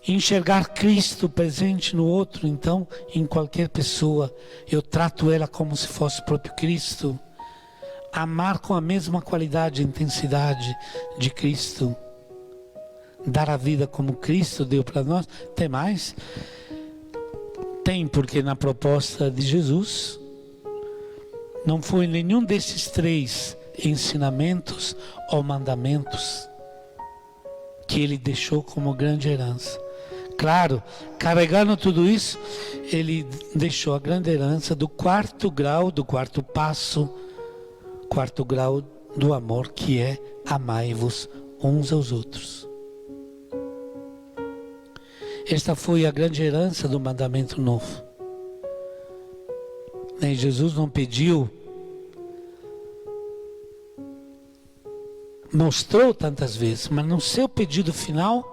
enxergar Cristo presente no outro. Então, em qualquer pessoa, eu trato ela como se fosse o próprio Cristo. Amar com a mesma qualidade e intensidade de Cristo. Dar a vida como Cristo deu para nós. Tem mais? Tem, porque na proposta de Jesus não foi nenhum desses 3 ensinamentos ou mandamentos que ele deixou como grande herança. Claro, carregando tudo isso, ele deixou a grande herança do 4º grau, do 4º passo, 4º grau do amor, que é: amai-vos uns aos outros. Esta foi a grande herança do mandamento novo. Jesus não pediu mostrou tantas vezes, mas no seu pedido final,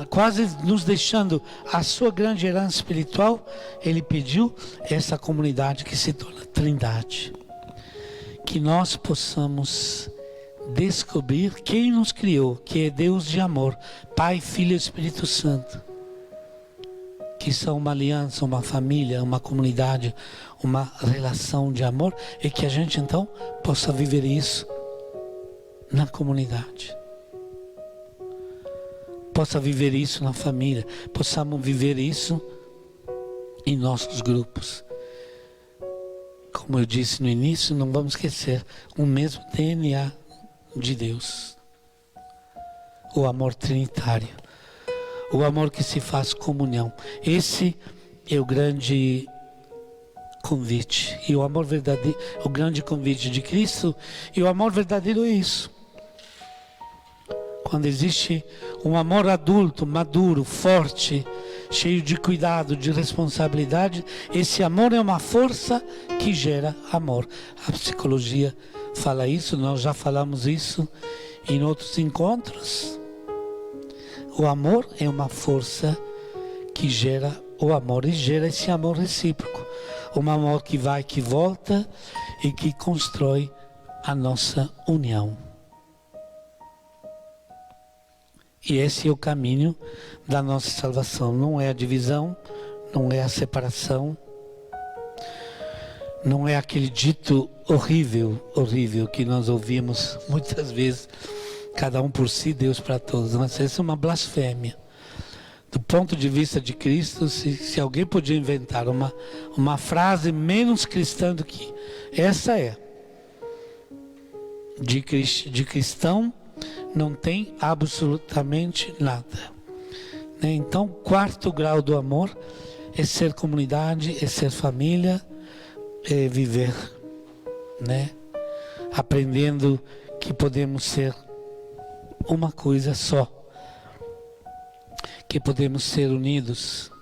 quase nos deixando a sua grande herança espiritual, ele pediu essa comunidade que se torna Trindade. Que nós possamos descobrir quem nos criou, que é Deus de amor, Pai, Filho e Espírito Santo, que são uma aliança, uma família, uma comunidade, uma relação de amor, e que a gente então possa viver isso na comunidade, possa viver isso na família, possamos viver isso em nossos grupos. Como eu disse no início, não vamos esquecer o mesmo DNA de Deus, o amor trinitário, o amor que se faz comunhão. Esse é o grande convite, e o amor verdadeiro, o grande convite de Cristo, e o amor verdadeiro é isso. Quando existe um amor adulto, maduro, forte, cheio de cuidado, de responsabilidade, esse amor é uma força que gera amor. A psicologia fala isso, nós já falamos isso em outros encontros. O amor é uma força que gera o amor, e gera esse amor recíproco. Um amor que vai, que volta e que constrói a nossa união. E esse é o caminho da nossa salvação. Não é a divisão, não é a separação, não é aquele dito horrível que nós ouvimos muitas vezes, cada um por si, Deus para todos. Mas essa é uma blasfêmia. Do ponto de vista de Cristo, se alguém podia inventar uma frase menos cristã do que essa é, de cristão não tem absolutamente nada. Então, quarto grau do amor é ser comunidade, é ser família, é viver, aprendendo que podemos ser uma coisa só, que podemos ser unidos,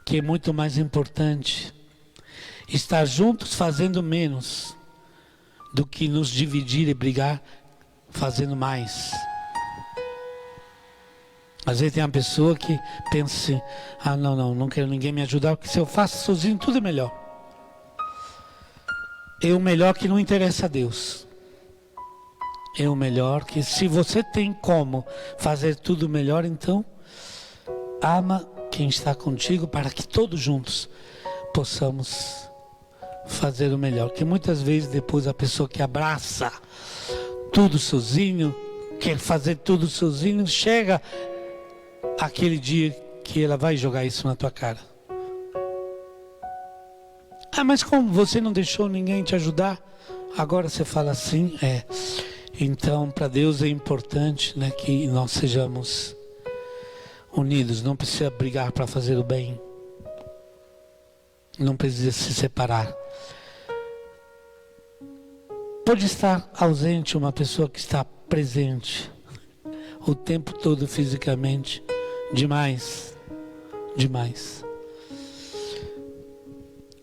que é muito mais importante estar juntos fazendo menos do que nos dividir e brigar fazendo mais. Às vezes tem uma pessoa que pensa assim: não quero ninguém me ajudar, porque se eu faço sozinho tudo é melhor. É o melhor que não interessa a Deus. É o melhor que, se você tem como fazer tudo melhor, então ama quem está contigo, para que todos juntos possamos fazer o melhor. Que muitas vezes depois a pessoa que abraça tudo sozinho, quer fazer tudo sozinho, chega aquele dia que ela vai jogar isso na tua cara. Mas como você não deixou ninguém te ajudar, agora você fala assim? Então, para Deus é importante, que nós sejamos unidos. Não precisa brigar para fazer o bem, não precisa se separar. Pode estar ausente uma pessoa que está presente o tempo todo fisicamente, demais.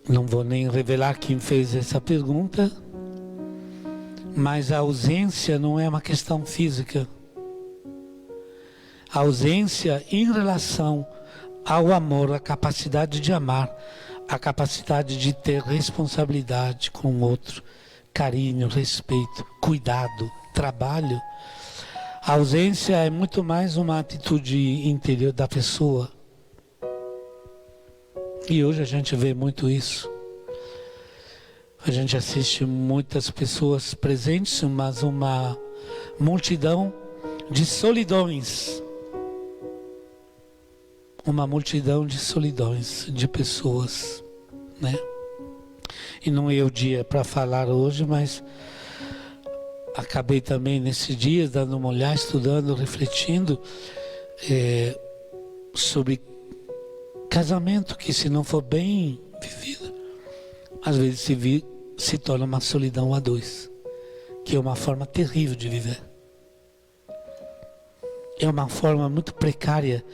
Não vou nem revelar quem fez essa pergunta, mas a ausência não é uma questão física. A ausência em relação ao amor, a capacidade de amar, a capacidade de ter responsabilidade com o outro, carinho, respeito, cuidado, trabalho. A ausência é muito mais uma atitude interior da pessoa. E hoje a gente vê muito isso. A gente assiste muitas pessoas presentes, mas uma multidão de solidões. Uma multidão de solidões, de pessoas, E não é o dia para falar hoje, mas acabei também nesses dias dando uma olhada, estudando, refletindo sobre casamento que, se não for bem vivido, às vezes se torna uma solidão a dois, que é uma forma terrível de viver. É uma forma muito precária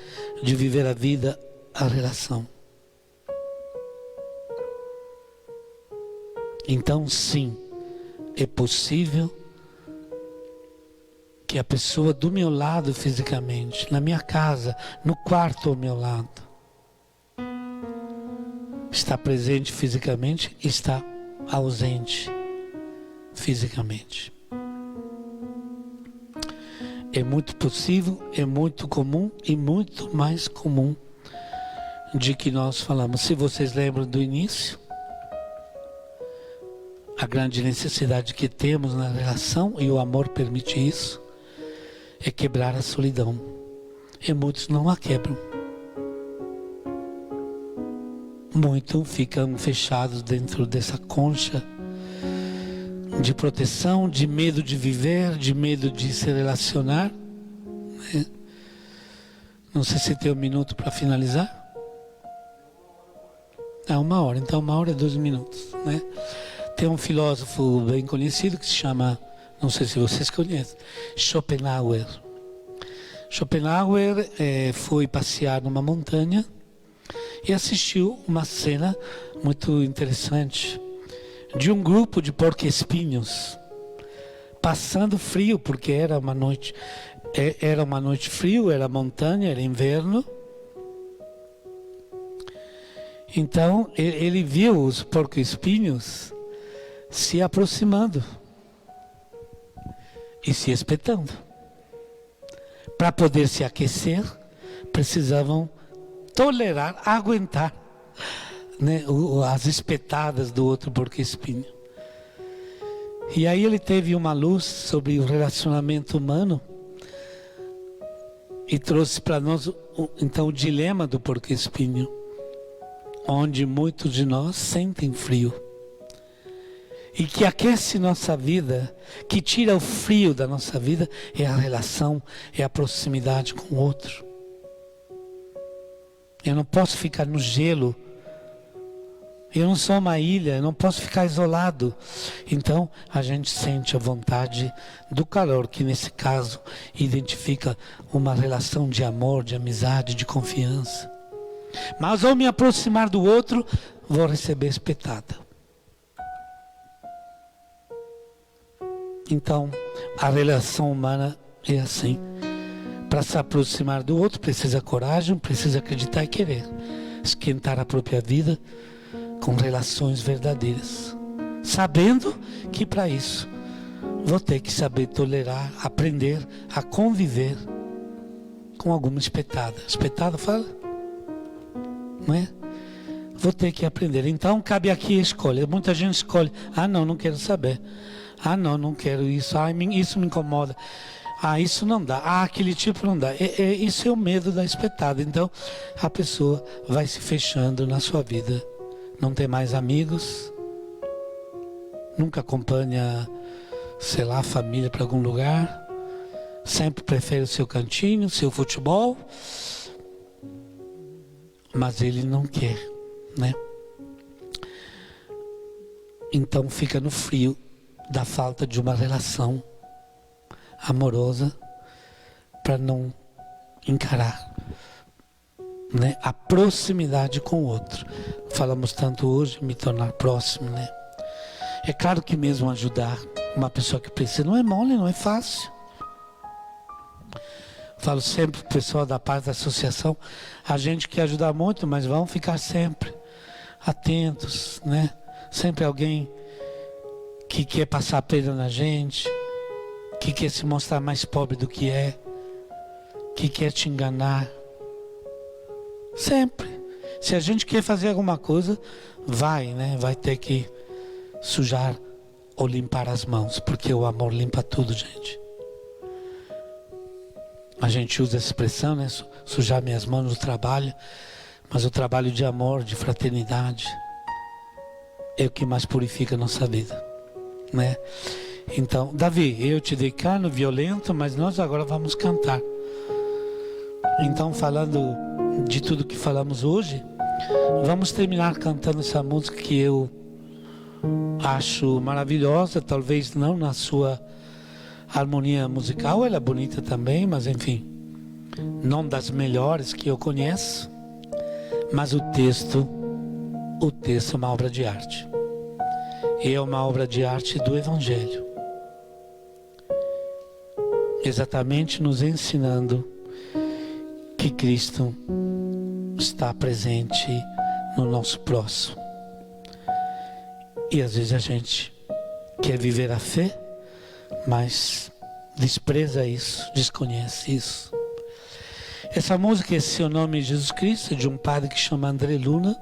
de viver a vida, a relação. Então, sim, é possível que a pessoa do meu lado fisicamente, na minha casa, no quarto ao meu lado, está presente fisicamente, está ausente fisicamente. É muito possível, é muito comum e muito mais comum de que nós falamos. Se vocês lembram do início, a grande necessidade que temos na relação, e o amor permite isso, é quebrar a solidão. E muitos não a quebram. Muitos ficam fechados dentro dessa concha de proteção, de medo de viver, de medo de se relacionar, né? Não sei se tem um minuto para finalizar. 1 hora, então 1 hora e 2 minutos, né? Tem um filósofo bem conhecido que se chama, não sei se vocês conhecem, Schopenhauer. Schopenhauer foi passear numa montanha e assistiu uma cena muito interessante de um grupo de porco-espinhos passando frio, porque era uma noite frio, era montanha, era inverno. Então ele viu os porco-espinhos se aproximando e se espetando. Para poder se aquecer, precisavam tolerar, aguentar, né, as espetadas do outro porco-espinho. E aí ele teve uma luz sobre o relacionamento humano e trouxe para nós então o dilema do porco-espinho, onde muitos de nós sentem frio e que aquece nossa vida, que tira o frio da nossa vida, é a relação, é a proximidade com o outro. Eu não posso ficar no gelo. Eu não sou uma ilha, eu não posso ficar isolado. Então a gente sente a vontade do calor, que nesse caso identifica uma relação de amor, de amizade, de confiança. Mas ao me aproximar do outro, vou receber espetada. Então a relação humana é assim. Para se aproximar do outro precisa coragem, precisa acreditar e querer. Esquentar a própria vida com relações verdadeiras, sabendo que para isso vou ter que saber tolerar, aprender a conviver com alguma espetada. Espetada fala? Não é? Vou ter que aprender. Então cabe aqui a escolha. Muita gente escolhe: ah não, não quero saber. Ah não, não quero isso. Ah, isso me incomoda. Ah, isso não dá. Ah, aquele tipo não dá. Isso é o medo da espetada. Então a pessoa vai se fechando na sua vida. Não tem mais amigos, nunca acompanha, sei lá, a família para algum lugar, sempre prefere o seu cantinho, o seu futebol, mas ele não quer, né? Então fica no frio da falta de uma relação amorosa para não encarar, né, a proximidade com o outro. Falamos tanto hoje, me tornar próximo, né? É claro que mesmo ajudar uma pessoa que precisa não é mole, não é fácil. Falo sempre para o pessoal da parte da associação, a gente quer ajudar muito, mas vão ficar sempre atentos, né? Sempre alguém que quer passar a pena na gente, que quer se mostrar mais pobre do que é, que quer te enganar. Sempre. Se a gente quer fazer alguma coisa, né? Vai ter que sujar ou limpar as mãos, porque o amor limpa tudo, gente. A gente usa essa expressão, né? Sujar minhas mãos no trabalho, mas o trabalho de amor, de fraternidade, é o que mais purifica a nossa vida, né? Então, Davi, eu te dei cano violento, mas nós agora vamos cantar. Então, falando de tudo que falamos hoje, vamos terminar cantando essa música que eu acho maravilhosa, talvez não na sua harmonia musical, ela é bonita também, mas enfim, não das melhores que eu conheço, mas o texto é uma obra de arte, e é uma obra de arte do Evangelho. exatamente nos ensinando que Cristo está presente no nosso próximo. E às vezes a gente quer viver a fé, mas despreza isso, desconhece isso. Essa música, esse Seu Nome é Jesus Cristo, é de um padre que chama André Luna.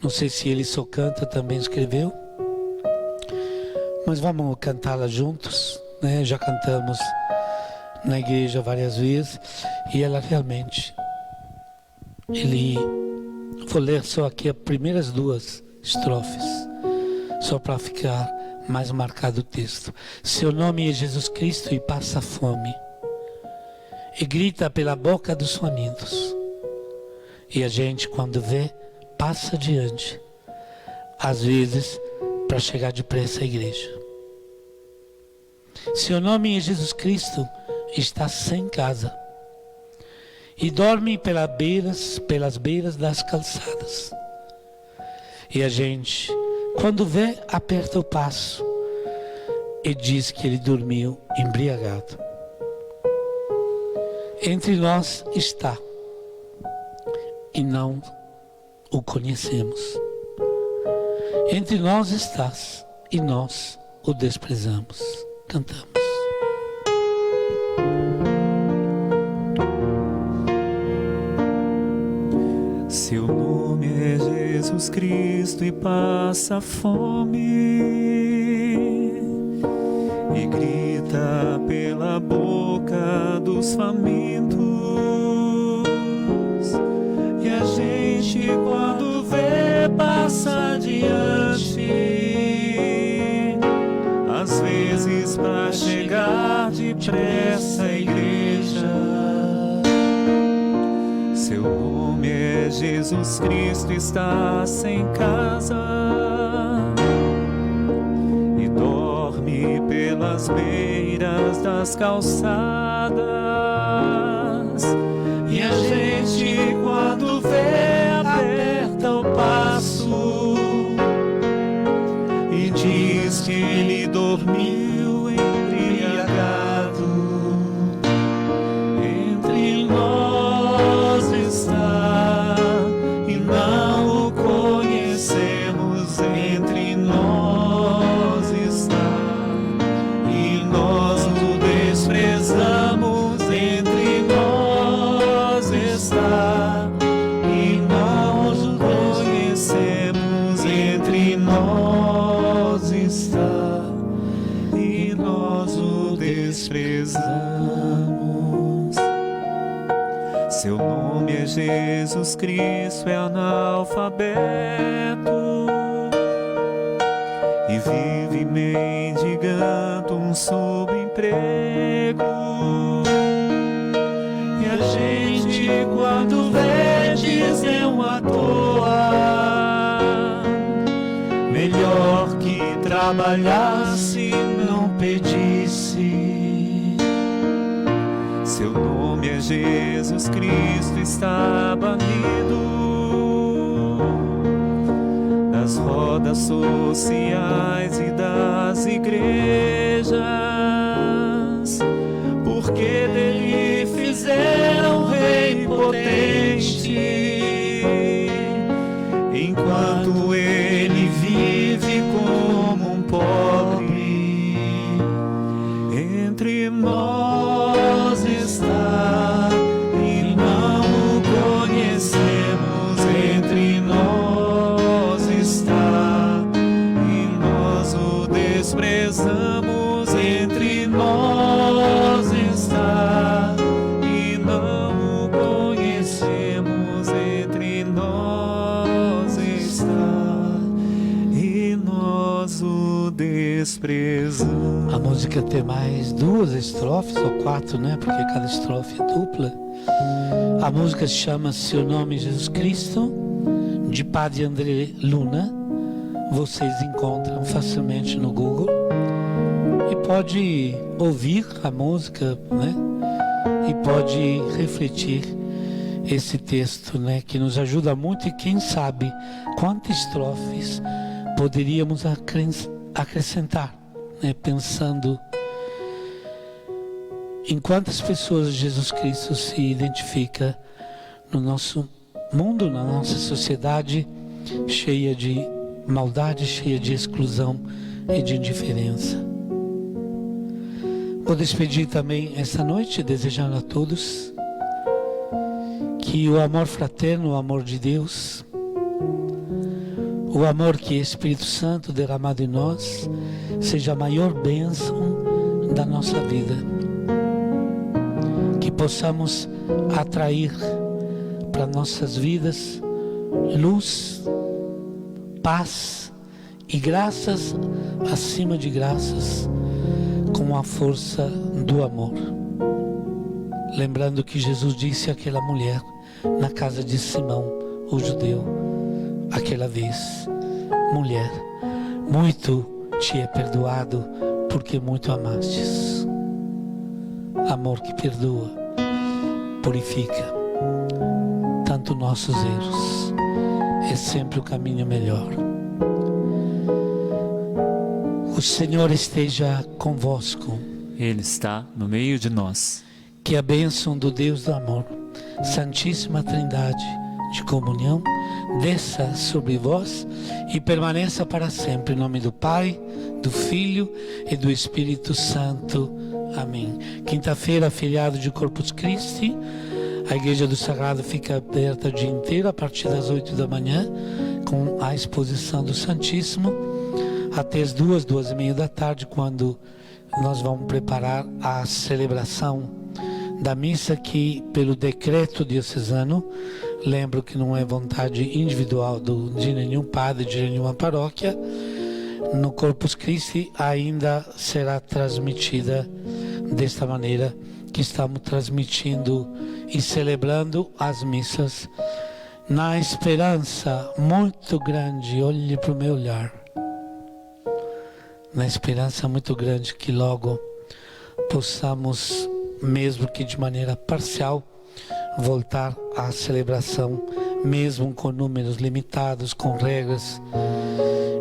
Não sei se ele só canta, também escreveu. Mas vamos cantá-la juntos, né? Já cantamos na igreja várias vezes. E ela realmente... Vou ler só aqui as primeiras duas estrofes, só para ficar mais marcado o texto. Seu nome é Jesus Cristo e passa fome, e grita pela boca dos famintos. E a gente, quando vê, passa adiante, às vezes para chegar depressa à igreja. Seu nome é Jesus Cristo está sem casa e dorme pelas beiras das calçadas. E a gente, quando vê, aperta o passo e diz que ele dormiu embriagado. Entre nós está e não o conhecemos. Entre nós estás e nós o desprezamos. Cantamos. Seu nome é Jesus Cristo e passa fome, e grita pela boca dos famintos. E a gente, quando vê, passa adiante, às vezes para chegar depressa à igreja. Seu nome é Jesus Cristo, está sem casa e dorme pelas beiras das calçadas. E a gente, quando vê, aperta o passo e diz que ele dormiu embriagado. Entre nós está e não o conhecemos. Entre nós está e nós o desprezamos. Entre nós está e não o conhecemos. Entre nós está e nós o desprezamos. Seu nome é Jesus Cristo, é analfabeto e vive mendigando um subemprego. E a gente, quando vê, diz não à toa, melhor que trabalhasse, não pedisse. Seu nome é Jesus Cristo, está banido das rodas sociais e das igrejas, porque dele fizeram rei potente, enquanto ele vive como um pobre. Entre nós está e não o conhecemos. Entre nós está e nós o desprezamos. Entre nós está e não o conhecemos. Entre nós está e nós o desprezamos. A música tem mais duas estrofes, ou quatro, né? Porque cada estrofe é dupla. A música se chama Seu Nome é Jesus Cristo, de Padre André Luna. Vocês encontram facilmente no Google. E pode ouvir a música, né? E pode refletir esse texto, né? Que nos ajuda muito, e quem sabe quantas estrofes poderíamos acrescentar, né? Pensando em quantas pessoas Jesus Cristo se identifica no nosso mundo, na nossa sociedade cheia de maldade, cheia de exclusão e de indiferença. Vou despedir também esta noite, desejando a todos que o amor fraterno, o amor de Deus, o amor que é Espírito Santo derramado em nós, seja a maior bênção da nossa vida. Que possamos atrair para nossas vidas luz, paz e graças acima de graças, com a força do amor. Lembrando que Jesus disse àquela mulher na casa de Simão, o judeu, aquela vez: mulher, muito te é perdoado, porque muito amastes. Amor que perdoa, purifica tanto nossos erros, é sempre o caminho melhor. O Senhor esteja convosco. Ele está no meio de nós. Que a bênção do Deus do amor, Santíssima Trindade de comunhão, desça sobre vós e permaneça para sempre. Em nome do Pai, do Filho e do Espírito Santo. Amém. Quinta-feira, feriado de Corpus Christi. A Igreja do Sagrado fica aberta o dia inteiro, a partir das 8 da manhã, com a exposição do Santíssimo, até as 2h da tarde, quando nós vamos preparar a celebração da missa, que pelo decreto diocesano, lembro que não é vontade individual de nenhum padre, de nenhuma paróquia, no Corpus Christi ainda será transmitida desta maneira que estamos transmitindo e celebrando as missas, na esperança muito grande, olhe para o meu olhar, na esperança muito grande que logo possamos, mesmo que de maneira parcial, voltar à celebração, mesmo com números limitados, com regras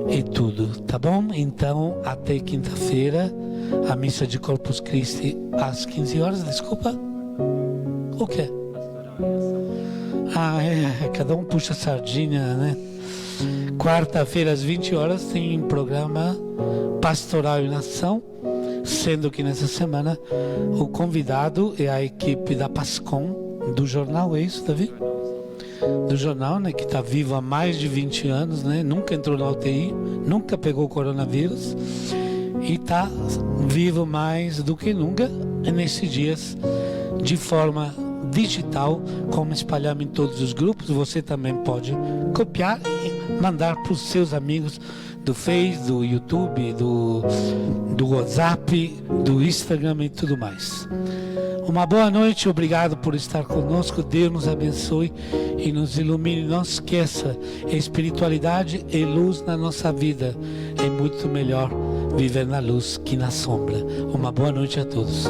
e tudo, tá bom? Então, até quinta-feira, a missa de Corpus Christi às 15 horas, desculpa? O quê? Cada um puxa a sardinha, né? Quarta-feira às 20 horas tem programa Pastoral em Ação, sendo que nessa semana o convidado é a equipe da Pascom, do jornal, é isso, Davi? Do jornal, né, que está vivo há mais de 20 anos, né? Nunca entrou na UTI, nunca pegou coronavírus e está vivo mais do que nunca nesses dias, de forma digital, como espalhamos em todos os grupos. Você também pode copiar e mandar para os seus amigos do Face, do YouTube, do WhatsApp, do Instagram e tudo mais. Uma boa noite, obrigado por estar conosco. Deus nos abençoe e nos ilumine. Não esqueça, espiritualidade e luz na nossa vida. É muito melhor viver na luz que na sombra. Uma boa noite a todos.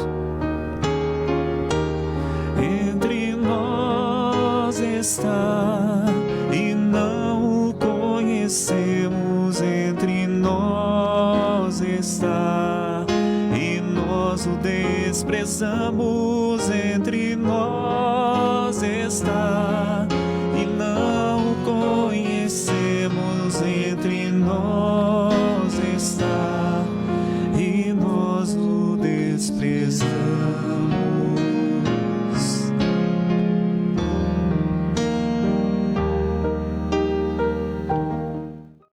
Entre nós está e não o conhecemos. Entre nós está e nós o desprezamos. Entre nós está e não o conhecemos. Entre nós está.